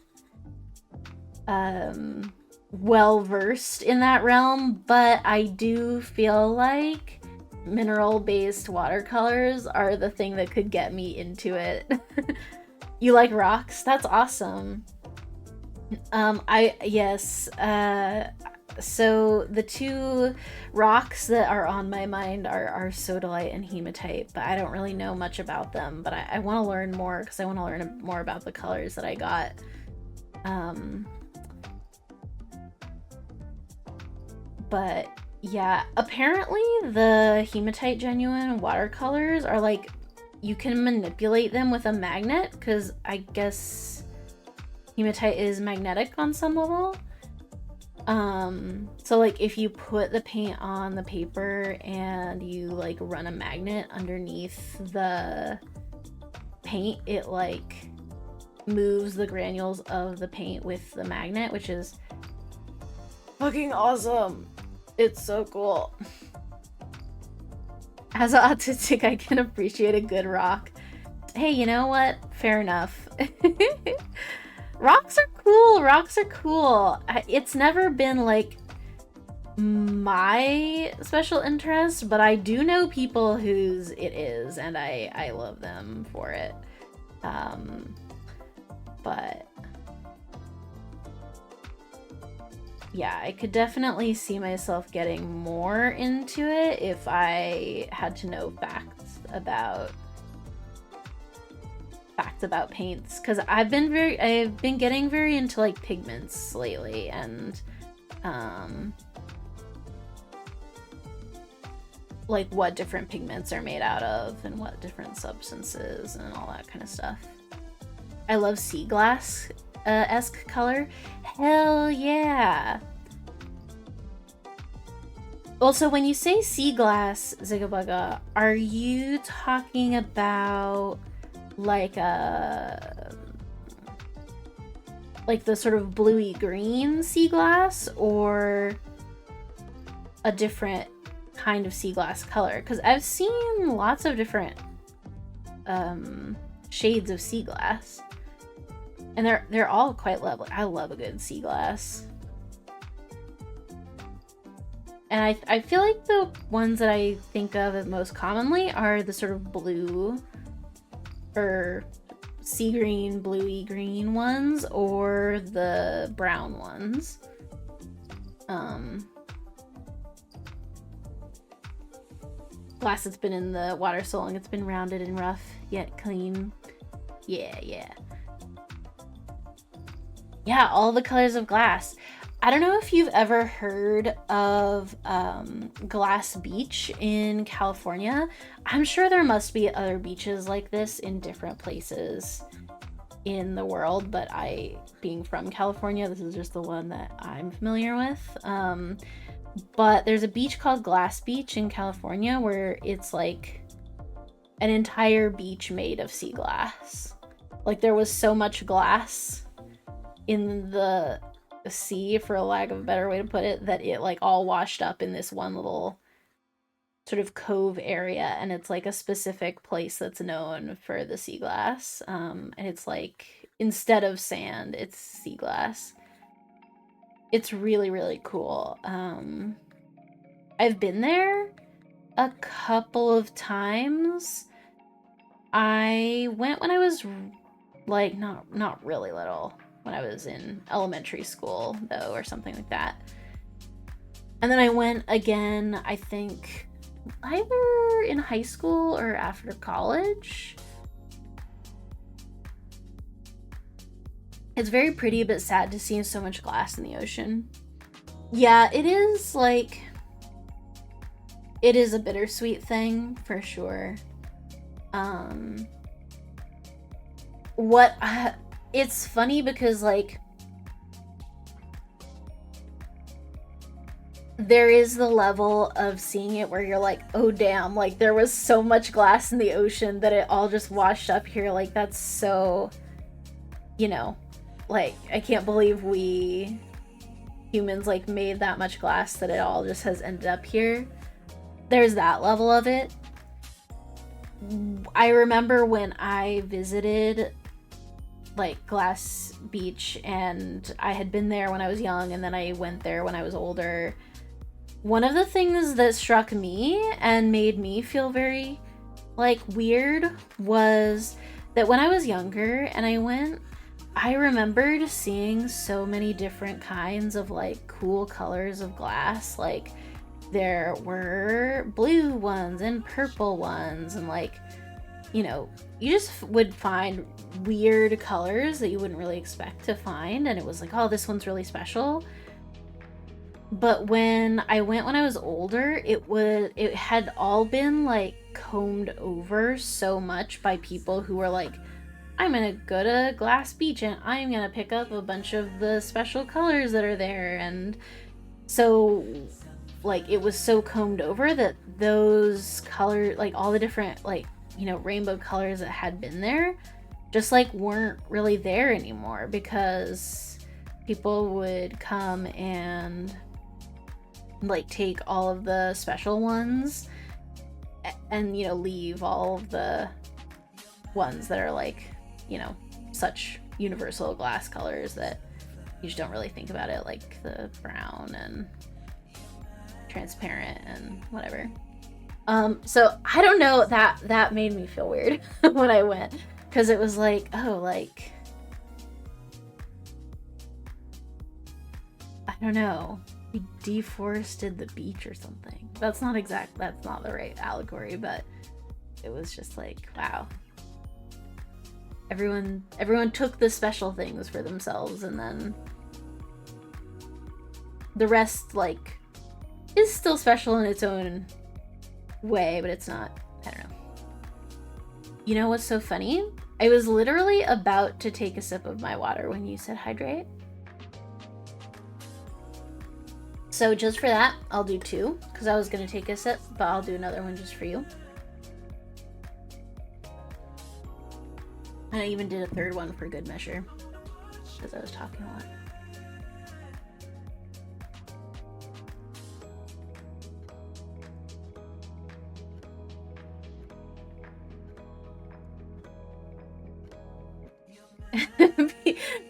[SPEAKER 1] well versed in that realm, but I do feel like mineral-based watercolors are the thing that could get me into it. You like rocks? That's awesome. So the two rocks that are on my mind are Sodalite and Hematite, but I don't really know much about them, but I want to learn more because I want to learn more about the colors that I got. But yeah, apparently the Hematite Genuine watercolors are like, you can manipulate them with a magnet, because I guess Hematite is magnetic on some level. So like if you put the paint on the paper and you like run a magnet underneath the paint, it like moves the granules of the paint with the magnet, which is fucking awesome. It's so cool. As an autistic, I can appreciate a good rock. Hey, you know what? Fair enough. Rocks are cool. Rocks are cool. It's never been like my special interest, but I do know people whose it is, and I love them for it. But yeah, I could definitely see myself getting more into it if I had to know facts about paints, because I've been getting very into like pigments lately, and like what different pigments are made out of and what different substances and all that kind of stuff. I love sea glass esque color. Hell yeah. Also, when you say sea glass, Zigabugga, are you talking about like the sort of bluey green sea glass, or a different kind of sea glass color? Because I've seen lots of different shades of sea glass, and they're all quite lovely. I love a good sea glass. And I feel like the ones that I think of most commonly are the sort of blue or sea green, bluey green ones, or the brown ones. Glass that's been in the water so long it's been rounded and rough, yet clean. Yeah, yeah. Yeah, all the colors of glass. I don't know if you've ever heard of Glass Beach in California. I'm sure there must be other beaches like this in different places in the world, but being from California, this is just the one that I'm familiar with. But there's a beach called Glass Beach in California where it's like an entire beach made of sea glass. Like there was so much glass in the sea, for a lack of a better way to put it, that it like all washed up in this one little sort of cove area, and it's like a specific place that's known for the sea glass. And it's like, instead of sand, it's sea glass. It's really, really cool. I've been there a couple of times. I went when I was like not really little, when I was in elementary school though, or something like that. And then I went again, I think either in high school or after college. It's very pretty, but sad to see so much glass in the ocean. Yeah, it is like, it is a bittersweet thing for sure. It's funny because like there is the level of seeing it where you're like, oh damn, like there was so much glass in the ocean that it all just washed up here. Like that's so, you know, like I can't believe we humans like made that much glass that it all just has ended up here. There's that level of it. I remember when I visited like Glass Beach, and I had been there when I was young, and then I went there when I was older. One of the things that struck me and made me feel very like weird was that when I was younger and I went, I remembered seeing so many different kinds of like cool colors of glass. Like there were blue ones and purple ones, and like, you know, you just would find weird colors that you wouldn't really expect to find, and it was like, oh, this one's really special. But when I went when I was older, it had all been like combed over so much by people who were like, I'm gonna go to Glass Beach and I'm gonna pick up a bunch of the special colors that are there. And so like it was so combed over that those colors, like all the different like, you know, rainbow colors that had been there just like weren't really there anymore, because people would come and like take all of the special ones and, you know, leave all of the ones that are like, you know, such universal glass colors that you just don't really think about it, like the brown and transparent and whatever. So I don't know, that made me feel weird when I went, because it was like, oh, like I don't know. We deforested the beach or something. That's not the right allegory, but it was just like, wow. Everyone took the special things for themselves, and then the rest, like, is still special in its own way, but it's not. I don't know. You know what's so funny? I was literally about to take a sip of my water when you said hydrate. So just for that, I'll do 2, because I was going to take a sip, but I'll do another one just for you. And I even did a 3rd one for good measure, because I was talking a lot.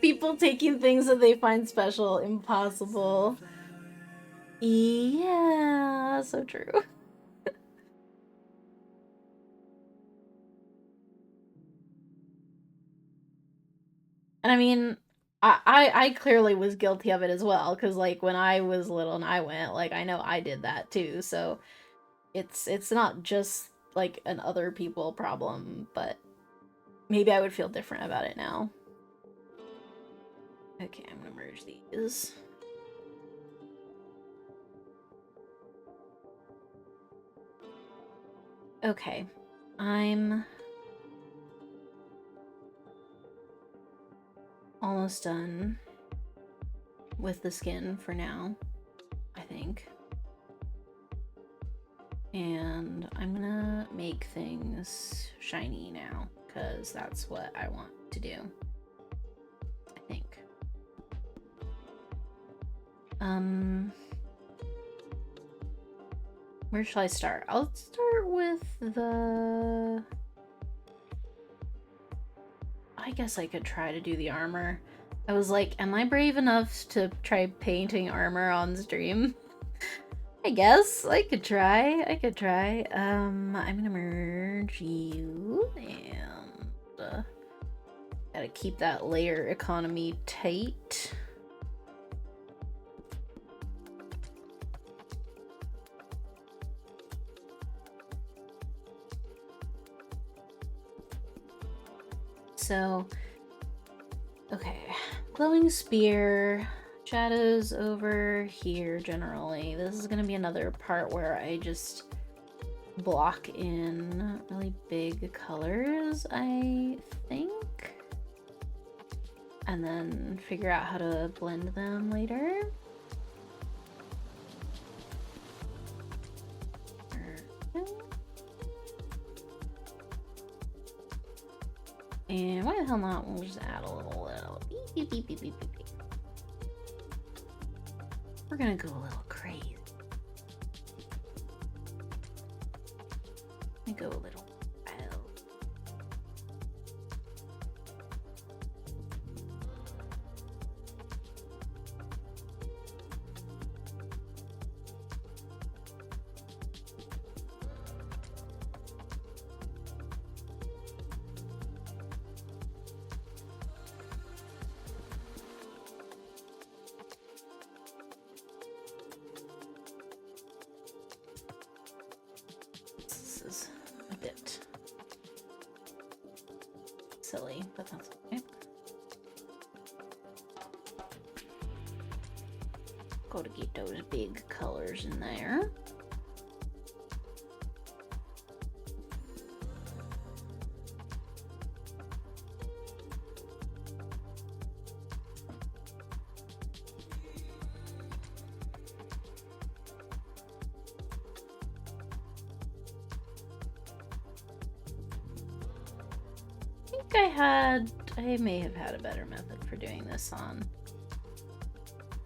[SPEAKER 1] People taking things that they find special impossible. Yeah, so true. And I mean, I clearly was guilty of it as well, because like when I was little and I went, like, I know I did that too, so it's not just like an other people problem, but maybe I would feel different about it now. Okay, I'm gonna merge these. Okay, I'm almost done with the skin for now, I think. And I'm gonna make things shiny now, because that's what I want to do, I think. Where shall I start? I'll start with the... I guess I could try to do the armor. I was like, am I brave enough to try painting armor on stream? I guess I could try. I'm gonna merge you, and gotta keep that layer economy tight. So, okay, glowing spear, shadows over here generally. This is gonna be another part where I just block in really big colors, I think, and then figure out how to blend them later. And why the hell not? We'll just add a little beep, beep, beep, beep, beep, beep. We're gonna go a little crazy. Let me go a little wild. Silly, but that's okay. Go to get those big colors in there. I may have had a better method for doing this on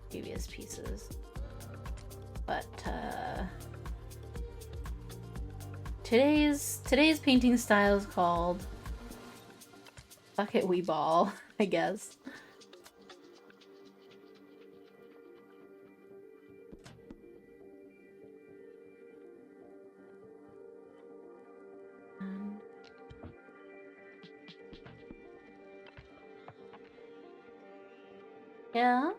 [SPEAKER 1] previous pieces, but today's painting style is called Fuck It We Ball, I guess. Yeah.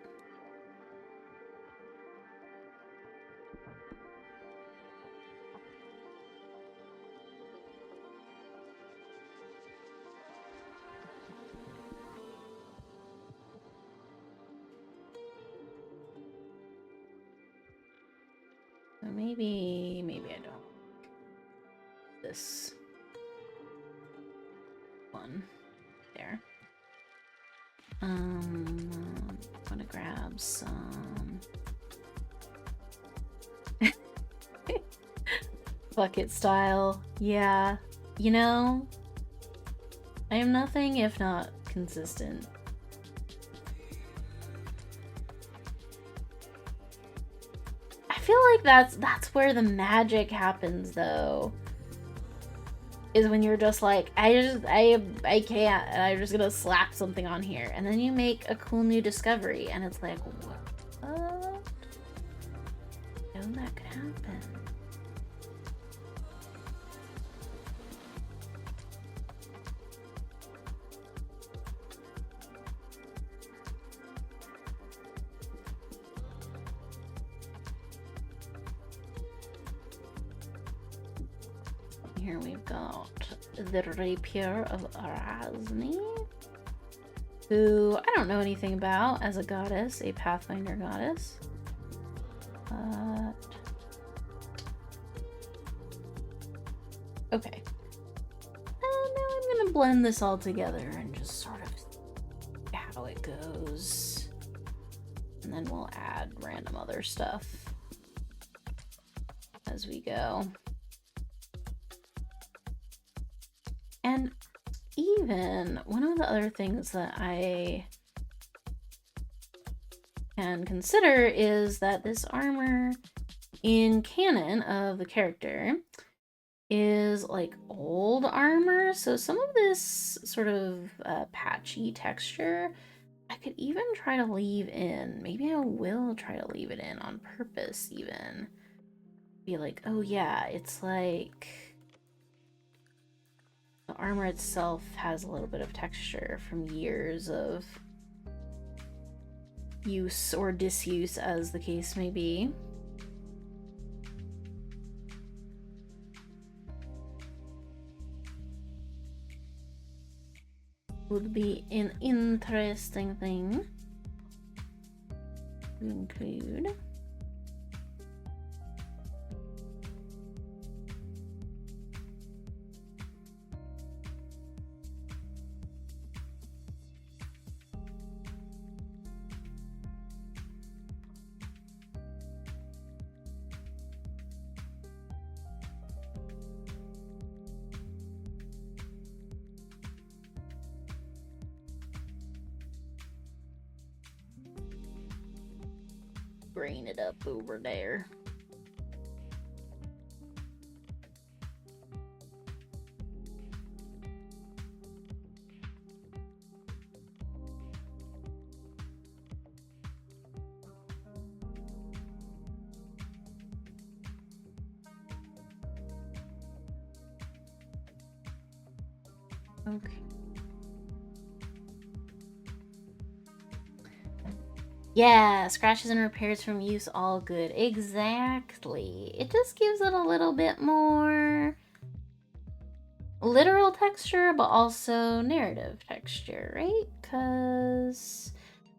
[SPEAKER 1] maybe I don't. This one there. I'm gonna grab some bucket style. Yeah, you know, I am nothing if not consistent. I feel like that's where the magic happens, though. Is when you're just like, I can't, and I'm just gonna slap something on here, and then you make a cool new discovery, and it's like, what? I know that could happen. Here we've got the Rapier of Arazni, who I don't know anything about as a goddess, a Pathfinder goddess. Okay. Now I'm gonna blend this all together and just sort of see how it goes. And then we'll add random other stuff as we go. And even one of the other things that I can consider is that this armor in canon of the character is like old armor. So some of this sort of patchy texture, I could even try to leave in. Maybe I will try to leave it in on purpose even. Be like, oh yeah, it's like the armor itself has a little bit of texture from years of use or disuse, as the case may be. Would be an interesting thing to include. Grain it up over there. Okay. Yeah, scratches and repairs from use, all good. Exactly. It just gives it a little bit more literal texture, but also narrative texture, right? Because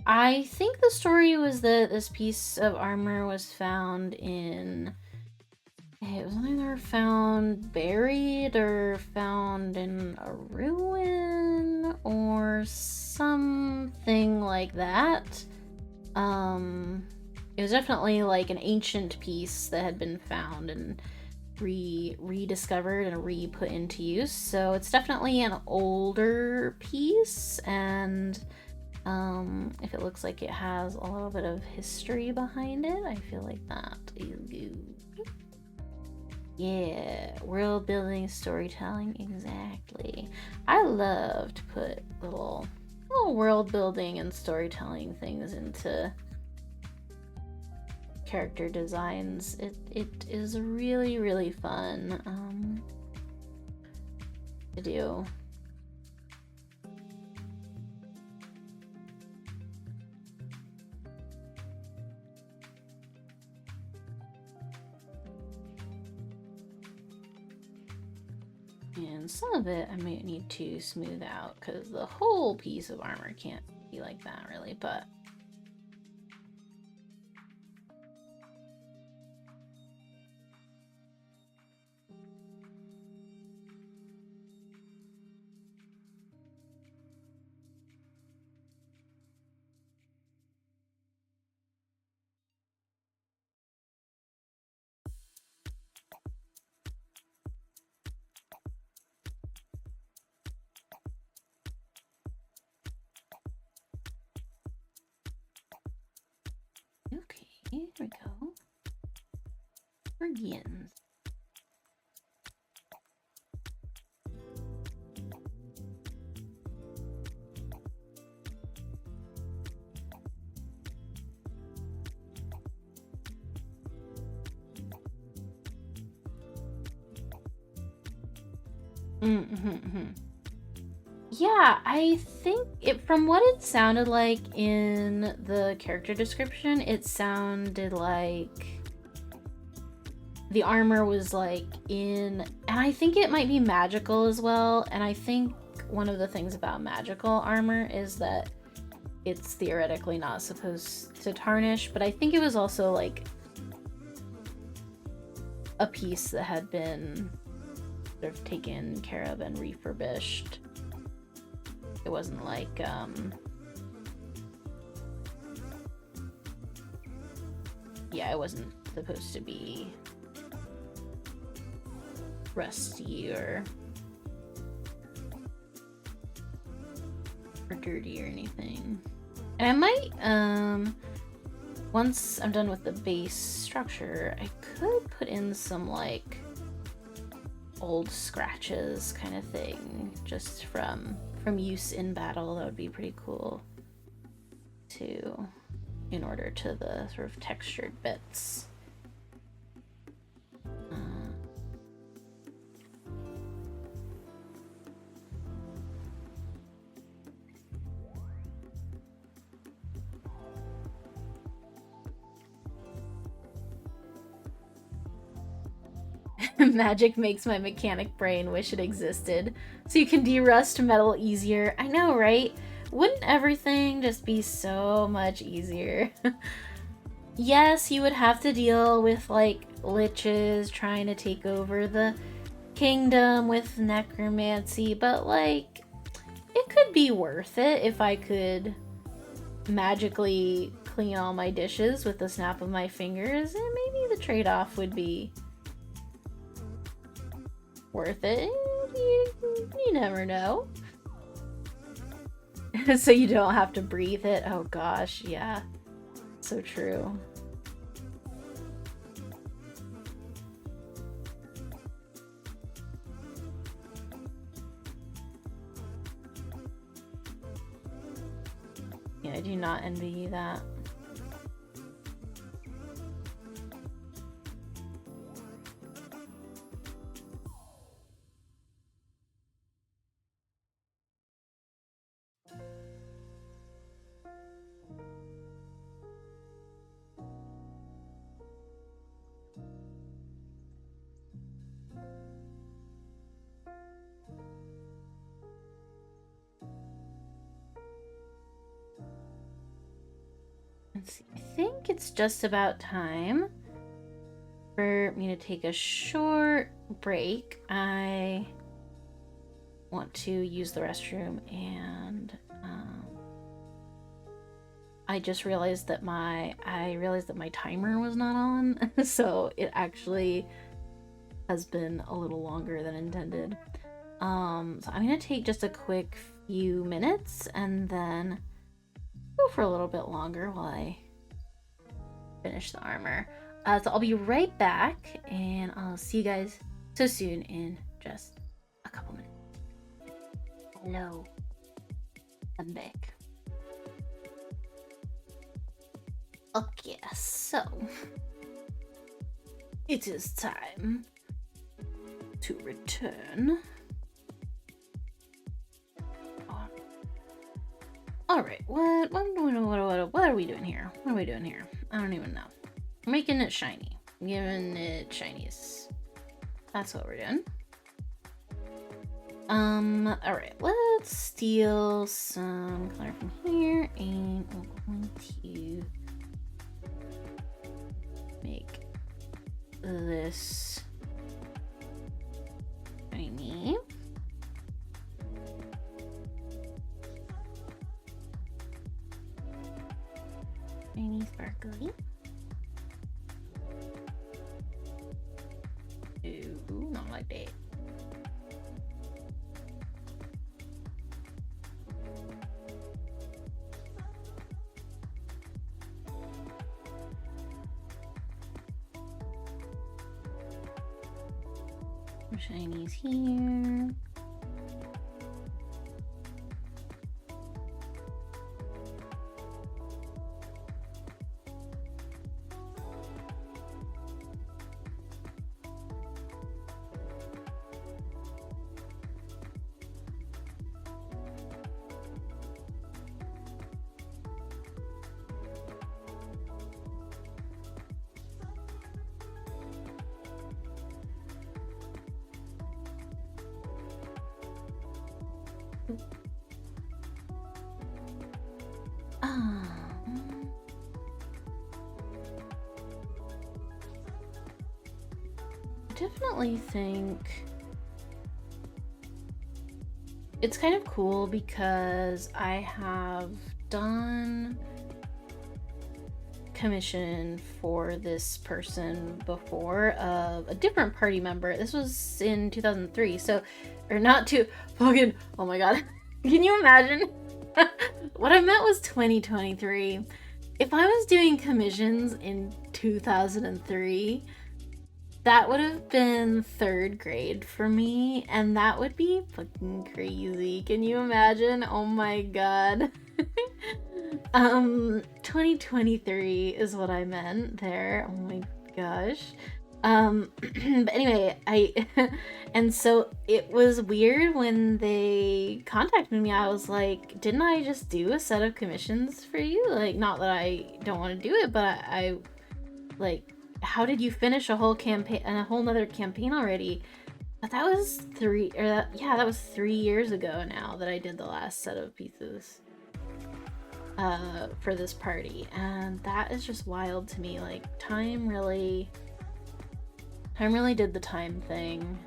[SPEAKER 1] I think the story was that this piece of armor was found in... It was either found buried or found in a ruin or something like that. It was definitely like an ancient piece that had been found and rediscovered and re-put into use. So it's definitely an older piece, and if it looks like it has a little bit of history behind it, I feel like that is good. Yeah, world building, storytelling, exactly. I love to put little world building and storytelling things into character designs. It is really, really fun to do. And some of it I might need to smooth out because the whole piece of armor can't be like that really, but Here we go. Begins. Yeah, I think from what it sounded like in the character description, it sounded like the armor was like and I think it might be magical as well. And I think one of the things about magical armor is that it's theoretically not supposed to tarnish, but I think it was also like a piece that had been sort of taken care of and refurbished. It wasn't like yeah, it wasn't supposed to be rusty or dirty or anything. And I might once I'm done with the base structure, I could put in some like old scratches kind of thing just from use in battle. That would be pretty cool too, in order to the sort of textured bits. Magic makes my mechanic brain wish it existed, so you can derust metal easier. I know, right? Wouldn't everything just be so much easier? Yes, you would have to deal with like liches trying to take over the kingdom with necromancy, but like it could be worth it if I could magically clean all my dishes with the snap of my fingers, and maybe the trade-off would be worth it. You never know. So you don't have to breathe it. Oh gosh, yeah. So true. Yeah, I do not envy you that. Let's see. I think it's just about time for me to take a short break. I want to use the restroom, and I just realized that my timer was not on, so it actually has been a little longer than intended. So I'm gonna take just a quick few minutes and then go for a little bit longer while I finish the armor. So I'll be right back, and I'll see you guys so soon in just a couple minutes. Hello, I'm back. Okay, so it is time to return. Alright, what are we doing here? What are we doing here? I don't even know. Making it shiny. Giving it shinies. That's what we're doing. Alright, let's steal some color from here, and we're going to make this shiny. Shiny sparkly. Ooh, not like that. Some shinies here. I definitely think it's kind of cool because I have done commission for this person before of a different party member. This was in 2003, so, or not too fucking, oh my god. Can you imagine? What I meant was 2023. If I was doing commissions in 2003, that would have been 3rd grade for me, and that would be fucking crazy. Can you imagine? Oh my god. 2023 is what I meant there. Oh my gosh. But anyway, and so it was weird when they contacted me. I was like, didn't I just do a set of commissions for you? Like, not that I don't want to do it, but I like, how did you finish a whole campaign and a whole nother campaign already? But that was 3 years ago now that I did the last set of pieces for this party, and that is just wild to me. Like, time really did the time thing.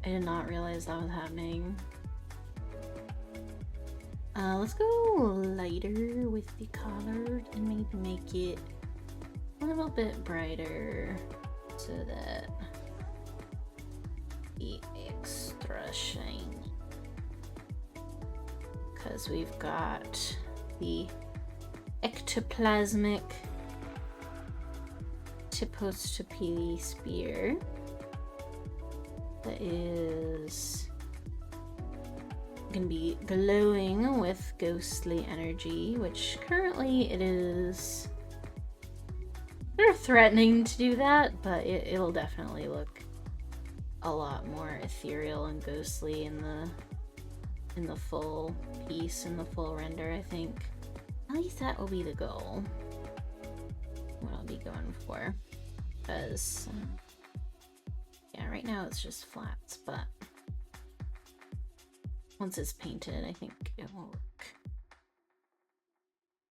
[SPEAKER 1] I did not realize that was happening. Let's go lighter with the color and maybe make it a little bit brighter so that the extra shiny, because we've got the ectoplasmic supposed to be spear that is gonna be glowing with ghostly energy, which currently it is. They're threatening to do that, but it'll definitely look a lot more ethereal and ghostly in the full piece, in the full render, I think. At least that will be the goal. What I'll be going for. Because, yeah, right now it's just flats, but once it's painted, I think it will look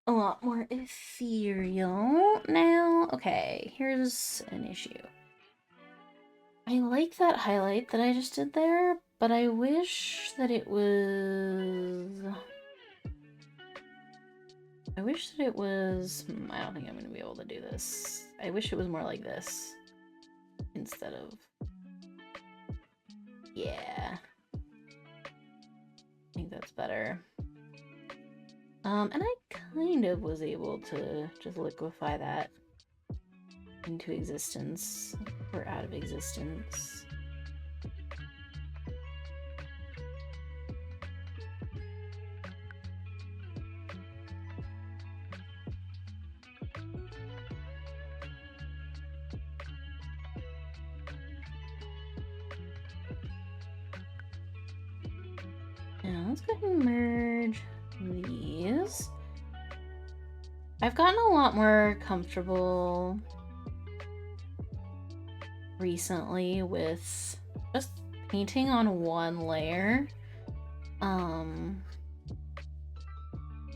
[SPEAKER 1] a lot more ethereal now. Okay, here's an issue. I like that highlight that I just did there, but I wish that it was... I don't think I'm going to be able to do this. I wish it was more like this instead of... Yeah. I think that's better. And I kind of was able to just liquefy that into existence, or out of existence. Now let's go ahead and merge these. I've gotten a lot more comfortable recently with just painting on one layer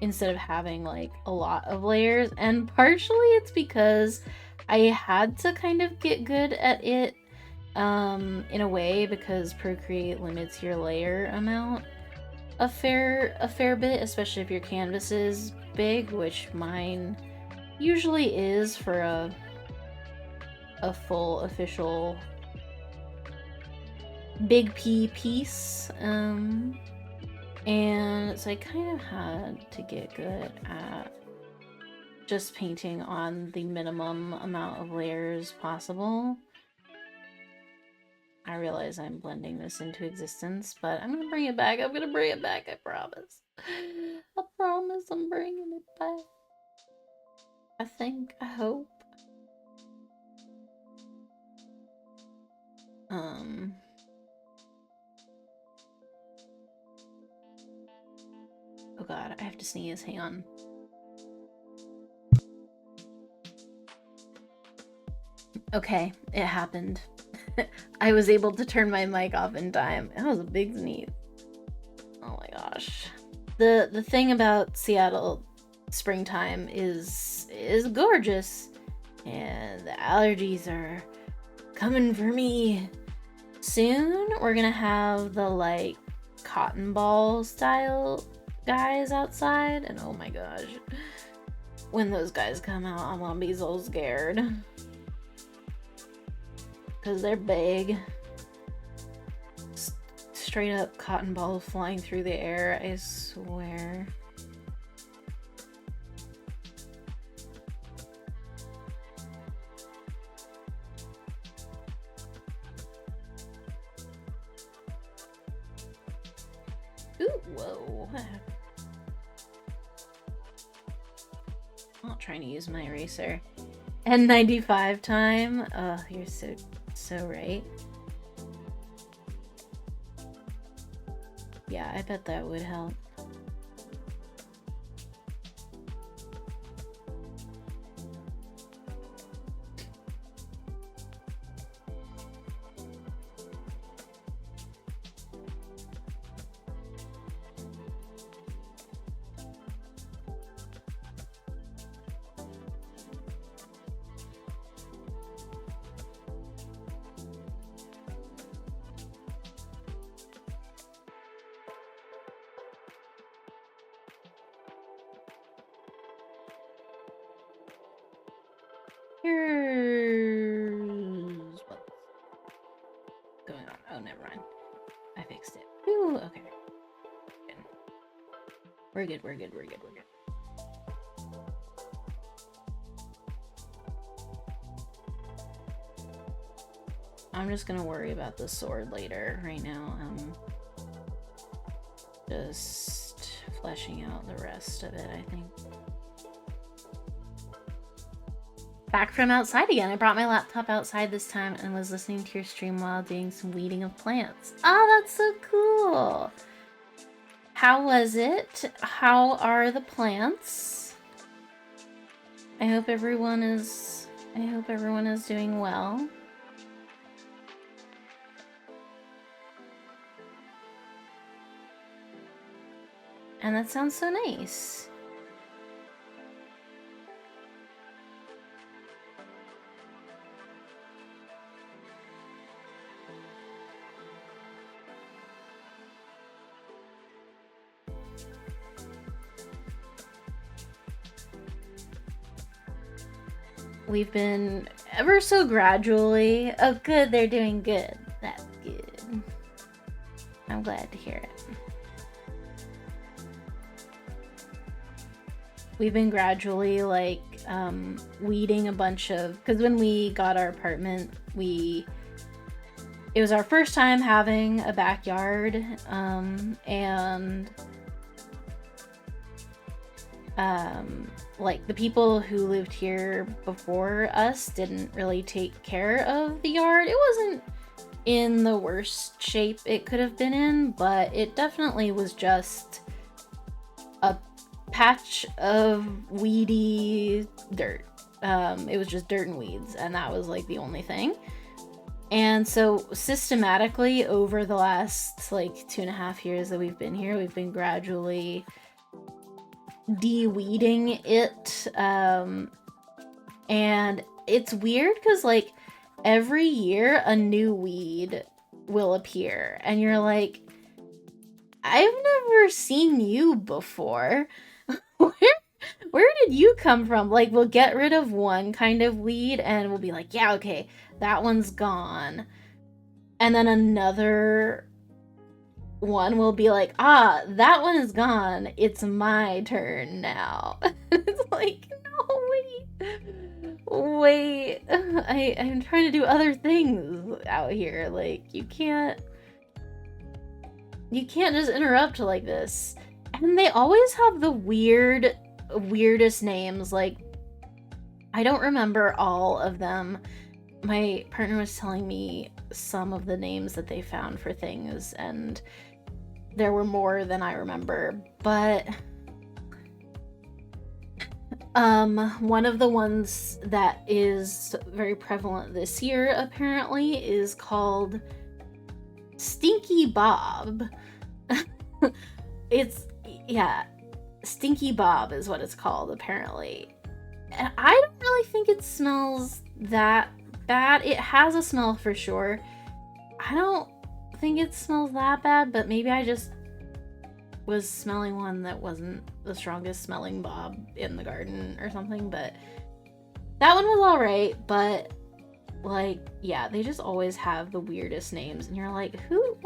[SPEAKER 1] instead of having like a lot of layers, and partially it's because I had to kind of get good at it in a way, because Procreate limits your layer amount a fair bit, especially if your canvas is big, which mine usually is for a full official big P piece. And so I kind of had to get good at just painting on the minimum amount of layers possible. I realize I'm blending this into existence, but I'm gonna bring it back. I'm gonna bring it back, I promise. I promise I'm bringing it back. I think, I hope. Oh god, I have to sneeze, hang on. Okay, it happened. I was able to turn my mic off in time. That was a big sneeze. Oh my gosh. The thing about Seattle springtime is gorgeous, and the allergies are coming for me. Soon we're gonna have the like cotton ball style guys outside, and oh my gosh, when those guys come out, I'm gonna be so scared because they're big. Straight up cotton balls flying through the air, I swear. Ooh, whoa. I'm not trying to use my eraser. N95 time? Oh, you're so right. Yeah, I bet that would help. Here's what's going on. Oh, never mind. I fixed it. Ooh, okay. Good. We're good, we're good, we're good, we're good. I'm just gonna worry about the sword later. Right now, I'm just fleshing out the rest of it, I think. Back from outside again. I brought my laptop outside this time and was listening to your stream while doing some weeding of plants. Oh, that's so cool. How was it? How are the plants? I hope everyone is doing well. And that sounds so nice. We've been ever so gradually. Oh, good, they're doing good. That's good. I'm glad to hear it. We've been gradually like weeding a bunch of, because when we got our apartment, it was our first time having a backyard, and like the people who lived here before us didn't really take care of the yard. It wasn't in the worst shape it could have been in, but it definitely was just a patch of weedy dirt. It was just dirt and weeds, and that was like the only thing. And so systematically over the last like 2.5 years that we've been here, we've been gradually de-weeding it, and it's weird because like every year a new weed will appear and you're like, I've never seen you before. Where did you come from? Like, we'll get rid of one kind of weed and we'll be like, yeah, okay, that one's gone, and then another
[SPEAKER 2] one will be like, ah, that one is gone. It's my turn now. It's like, no, wait. I'm trying to do other things out here. Like, you can't just interrupt like this. And they always have the weirdest names. Like, I don't remember all of them. My partner was telling me some of the names that they found for things, and there were more than I remember. But one of the ones that is very prevalent this year apparently is called Stinky Bob. Stinky Bob is what it's called apparently. And I don't really think it smells that bad. It has a smell for sure. I don't think it smells that bad, but maybe I just was smelling one that wasn't the strongest smelling Bob in the garden or something. But that one was alright. But like, yeah, they just always have the weirdest names, and you're like, who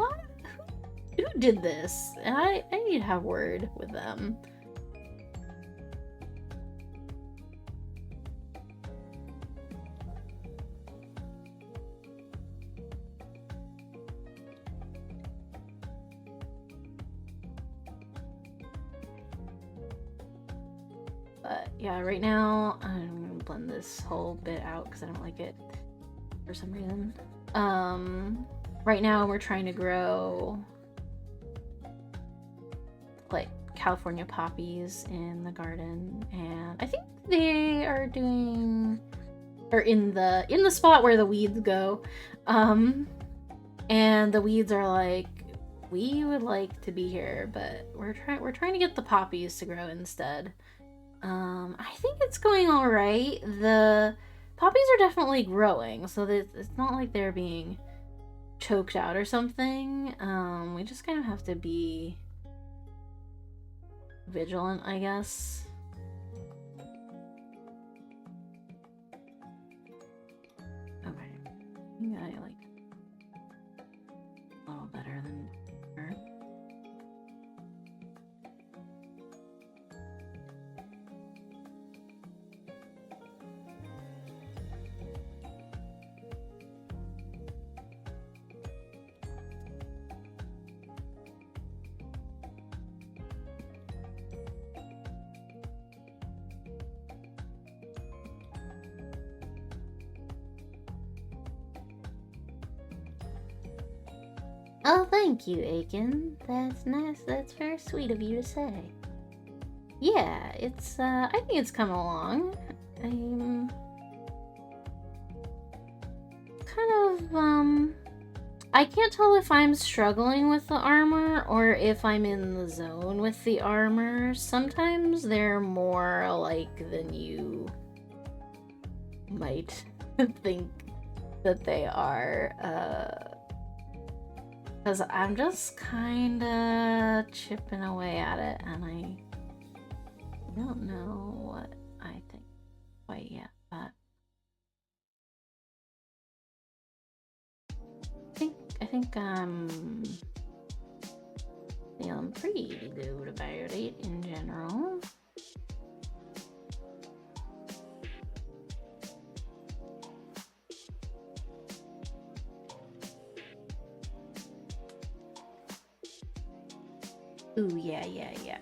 [SPEAKER 2] did this? And I need to have word with them. But yeah, right now I'm gonna blend this whole bit out because I don't like it for some reason. Right now we're trying to grow like California poppies in the garden, and I think they are doing, or in the spot where the weeds go, and the weeds are like, we would like to be here, but we're trying to get the poppies to grow instead. I think it's going all right. The poppies are definitely growing, so that it's not like they're being choked out or something. We just kind of have to be vigilant, I guess. Okay, yeah, I like a little better than her. Oh, thank you, Aiken. That's nice. That's very sweet of you to say. Yeah, it's, I think it's come along. I'm kind of, I can't tell if I'm struggling with the armor or if I'm in the zone with the armor. Sometimes they're more alike than you might think that they are, because I'm just kind of chipping away at it, and I don't know what I think quite yet, but I think I'm feeling pretty good about it in general. Ooh, yeah.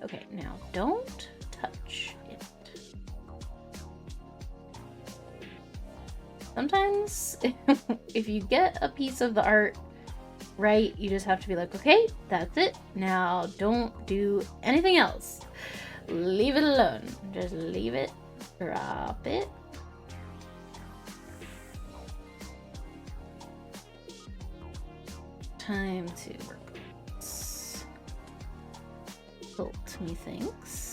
[SPEAKER 2] Okay, now don't touch it. Sometimes, if you get a piece of the art right, you just have to be like, okay, that's it. Now don't do anything else. Leave it alone. Just leave it. Drop it. Time to work on this. Sculpt, methinks.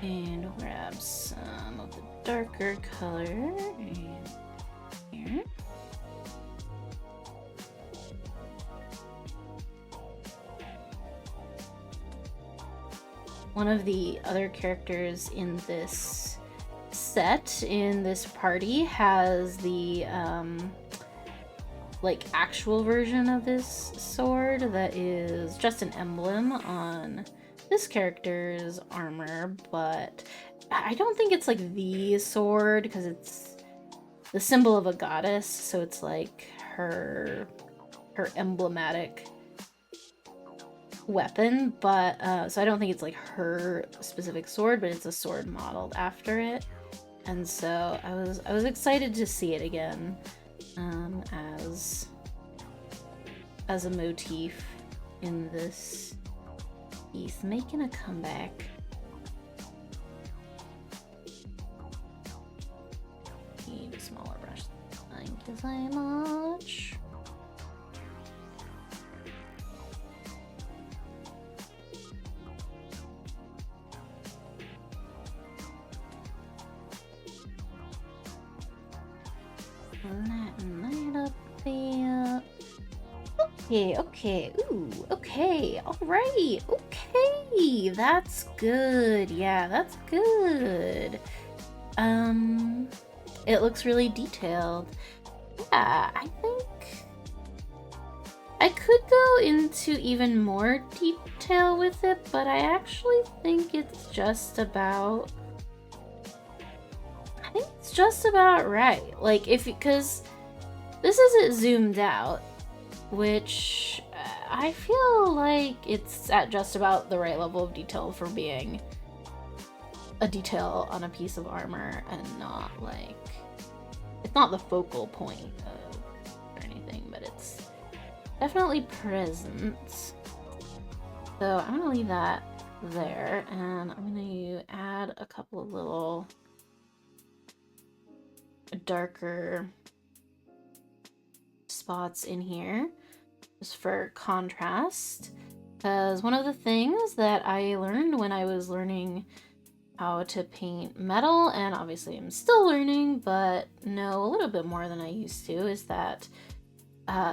[SPEAKER 1] And we'll grab some of the darker color in here. One of the other characters in this set, in this party, has the like actual version of this sword that is just an emblem on this character's armor, but I don't think it's like the sword because it's the symbol of a goddess, so it's like her emblematic weapon, but so I don't think it's like her specific sword, but it's a sword modeled after it. And so I was excited to see it again as a motif in this piece, making a comeback. Need a smaller brush. Thank you so much. Lighten that up there. Okay. Ooh, okay. Alright. Okay. That's good. Yeah, that's good. It looks really detailed. Yeah, I think I could go into even more detail with it, but I actually think it's just about right. Like, because this isn't zoomed out, which I feel like it's at just about the right level of detail for being a detail on a piece of armor, and not like, it's not the focal point of or anything, but it's definitely present. So I'm gonna leave that there, and I'm gonna add a couple of little darker spots in here just for contrast, because one of the things that I learned when I was learning how to paint metal, and obviously I'm still learning but know a little bit more than I used to, is that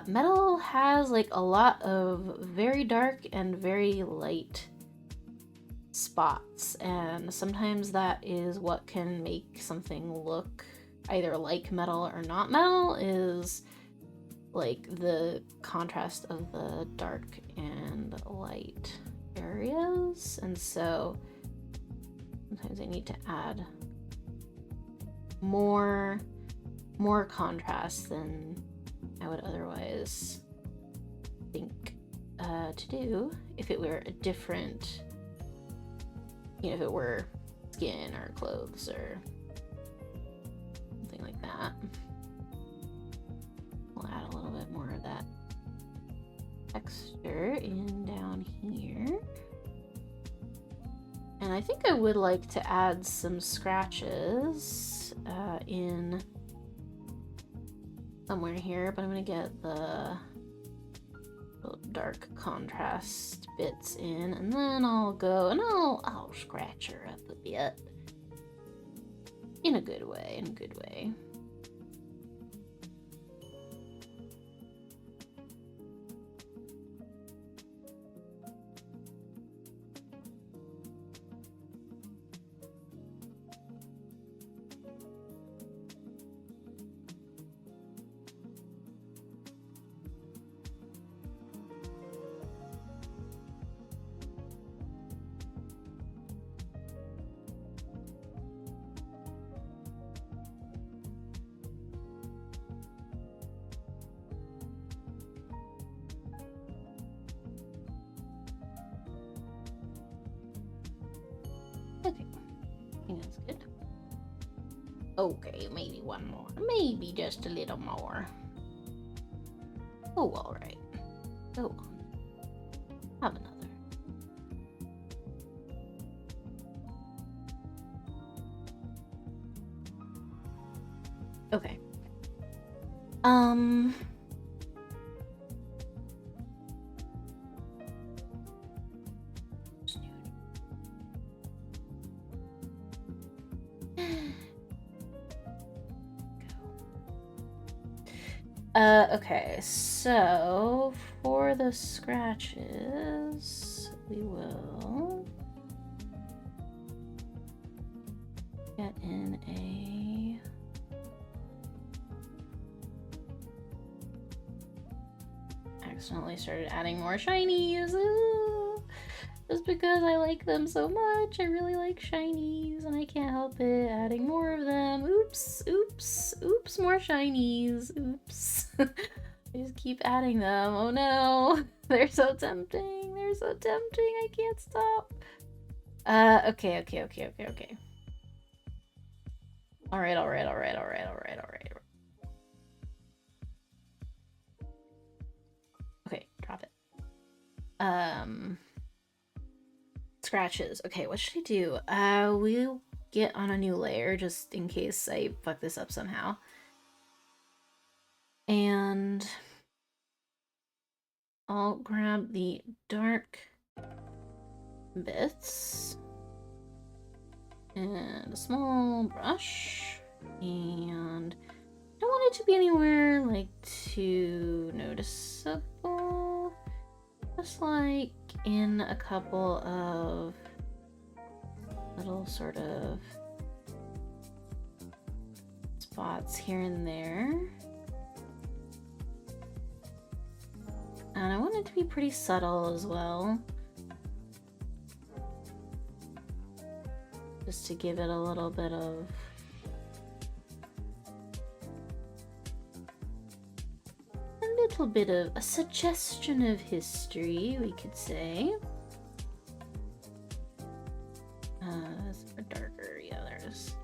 [SPEAKER 1] metal has like a lot of very dark and very light spots, and sometimes that is what can make something look either like metal or not metal, is like the contrast of the dark and light areas. And so sometimes I need to add more contrast than I would otherwise think to do if it were a different, if it were skin or clothes or something like that. We'll add a little bit more of that texture in down here. And I think I would like to add some scratches in somewhere here, but I'm gonna get the little dark contrast bits in, and then I'll go and I'll scratch her up a bit in a good way, Okay, I think that's good. Okay, maybe one more. Maybe just a little more. Oh, alright. Go on. Have another. Okay.
[SPEAKER 2] Okay, so for the scratches, we will get in a accidentally started adding more shinies. Just because I like them so much. I really like shinies and I can't help it. Adding more of them. Oops, oops, oops, more shinies. Oops. I just keep adding them. Oh no. They're so tempting. They're so tempting. I can't stop. Okay. Alright. Okay, drop it. Scratches. Okay, what should I do? We'll get on a new layer just in case I fuck this up somehow. And I'll grab the dark bits and a small brush, and I don't want it to be anywhere like too noticeable, just like in a couple of little sort of spots here and there. And I want it to be pretty subtle as well, just to give it a little bit of a suggestion of history, we could say. It's a darker, yeah, there's.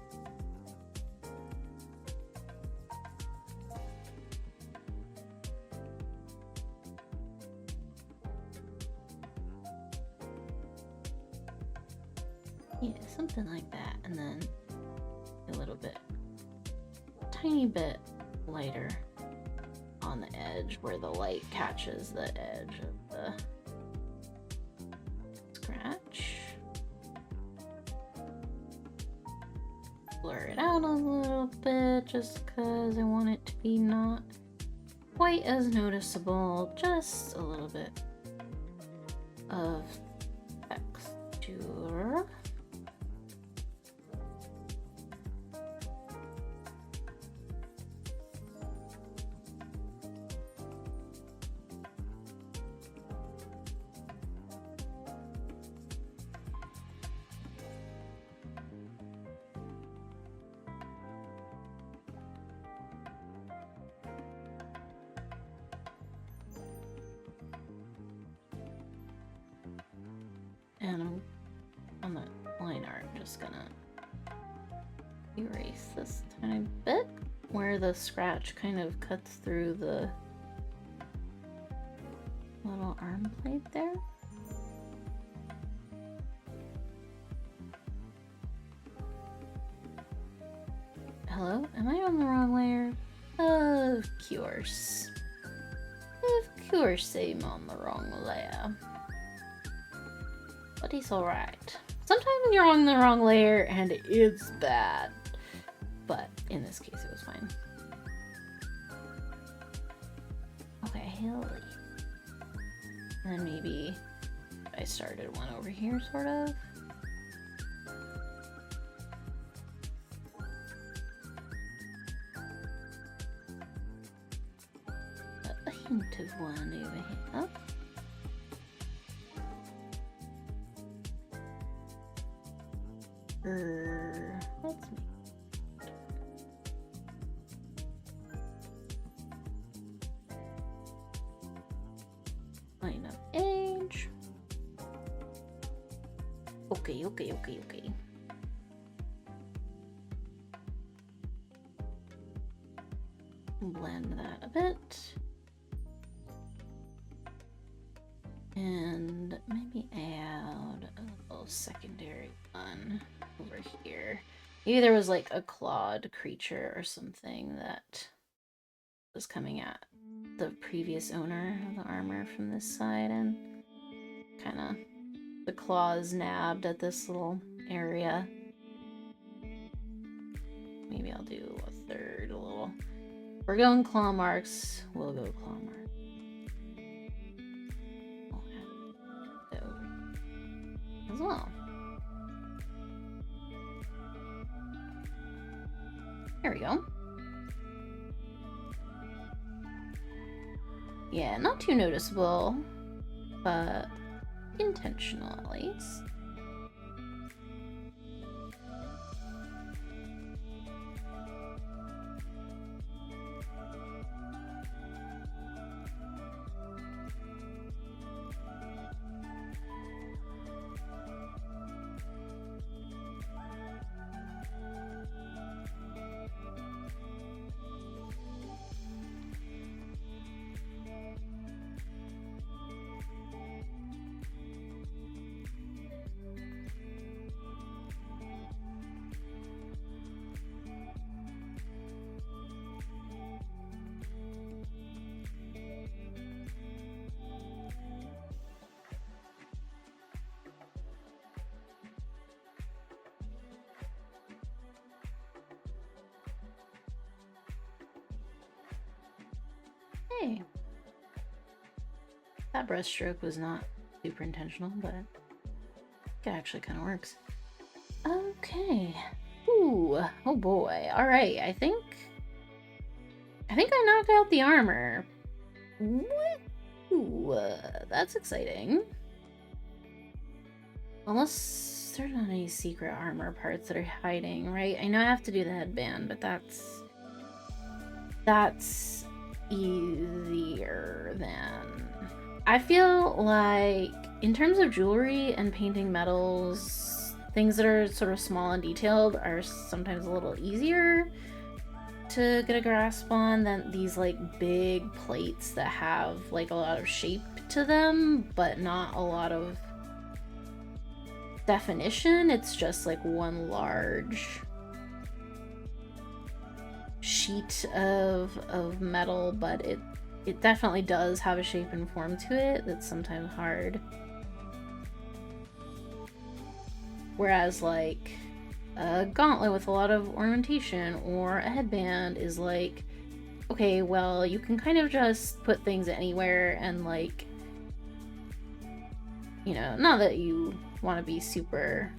[SPEAKER 2] Yeah, something like that, and then a little bit, tiny bit lighter on the edge where the light catches the edge of the scratch. Blur it out a little bit just because I want it to be not quite as noticeable, just a little bit of texture. And on the line art, I'm just gonna erase this tiny bit where the scratch kind of cuts through the little arm plate there. Hello? Am I on the wrong layer? Of course. Of course I'm on the wrong layer. But it's alright. Sometimes you're on the wrong layer and it's bad. But in this case, it was fine. Okay, Haley. And then maybe I started one over here, sort of. A hint of one over here. Let's make line of age. Okay. Blend that a bit. And maybe add a little secondary one over here. Maybe there was like a clawed creature or something that was coming at the previous owner of the armor from this side, and kind of the claws nabbed at this little area. Maybe I'll do a third little We're going claw marks. We'll go claw marks. As well. There we go. Yeah, not too noticeable, but intentional at least. Hey. That breaststroke was not super intentional, but it actually kind of works. Okay. Ooh. Oh boy. Alright, I think I knocked out the armor. What? Ooh, that's exciting. Unless there's not any secret armor parts that are hiding, right? I know I have to do the headband, but that's easier than... I feel like in terms of jewelry and painting metals, things that are sort of small and detailed are sometimes a little easier to get a grasp on than these like big plates that have like a lot of shape to them but not a lot of definition. It's just like one large sheet of metal, but it definitely does have a shape and form to it that's sometimes hard. Whereas like a gauntlet with a lot of ornamentation or a headband is like, okay, well, you can kind of just put things anywhere and like, you know, not that you want to be super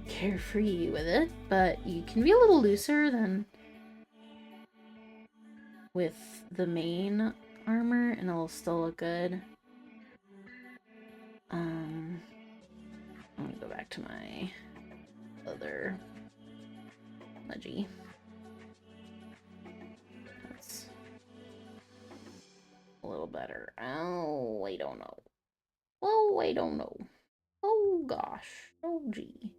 [SPEAKER 2] carefree with it, but you can be a little looser than with the main armor and it'll still look good. I'm gonna go back to my other smudgy. That's a little better. Oh, I don't know. Oh, I don't know. Oh gosh. Oh gee.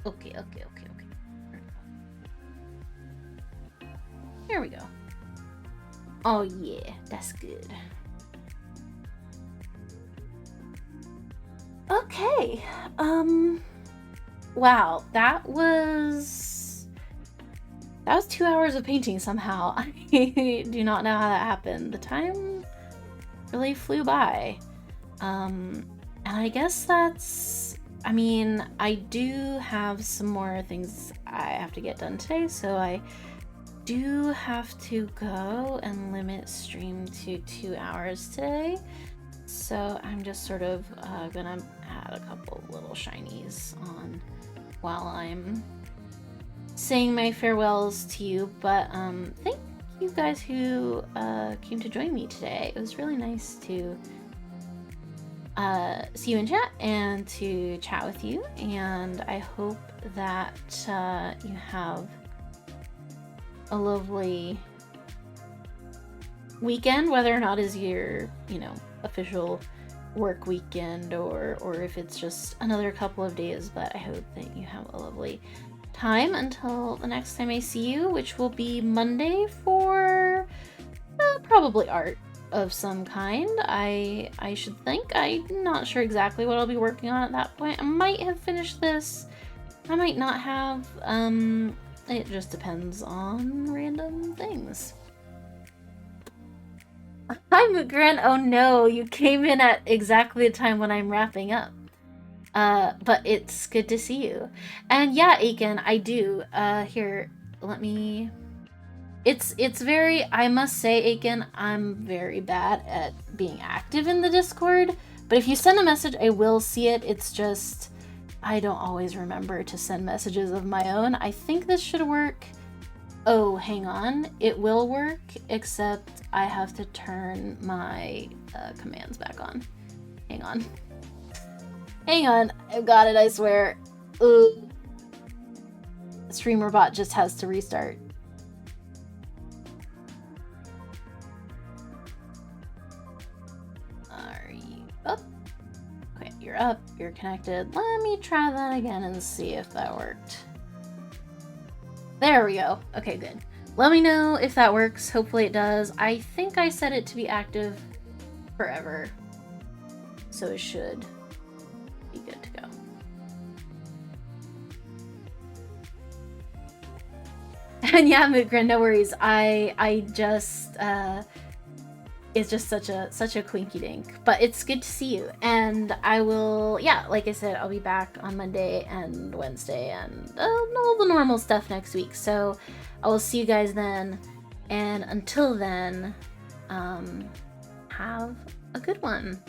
[SPEAKER 2] Okay. Here we go. Oh yeah, that's good. Okay. Wow, that was 2 hours of painting somehow. I do not know how that happened. The time really flew by. And I guess that's... I mean, I do have some more things I have to get done today, so I do have to go and limit stream to 2 hours today. So I'm just sort of gonna add a couple little shinies on while I'm saying my farewells to you. But thank you guys who came to join me today. It was really nice to see you in chat and to chat with you, and I hope that you have a lovely weekend, whether or not is your, you know, official work weekend or if it's just another couple of days. But I hope that you have a lovely time until the next time I see you, which will be Monday for probably art of some kind. I should think. I'm not sure exactly what I'll be working on at that point. I might have finished this. I might not have.
[SPEAKER 1] It just depends on random things. Hi, Mugran. Oh no, you came in at exactly the time when I'm wrapping up. But it's good to see you. And yeah, Aiken, I do. Here, let me... It's very... I must say, Aiken, I'm very bad at being active in the Discord. But if you send a message, I will see it. It's just... I don't always remember to send messages of my own. I think this should work. Oh, hang on. It will work, except I have to turn my commands back on. Hang on. Hang on. I've got it, I swear. Ooh. StreamerBot just has to restart. Are you up? Okay, you're up. You're connected. Let me try that again and see if that worked. There we go. Okay, good. Let me know if that works. Hopefully it does. I think I set it to be active forever, so it should be good to go. And yeah, Mootgrin, no worries. I just it's just such a quinky dink, but it's good to see you. And I will, yeah, like I said, I'll be back on Monday and Wednesday and all the normal stuff next week. So I will see you guys then. And until then, have a good one.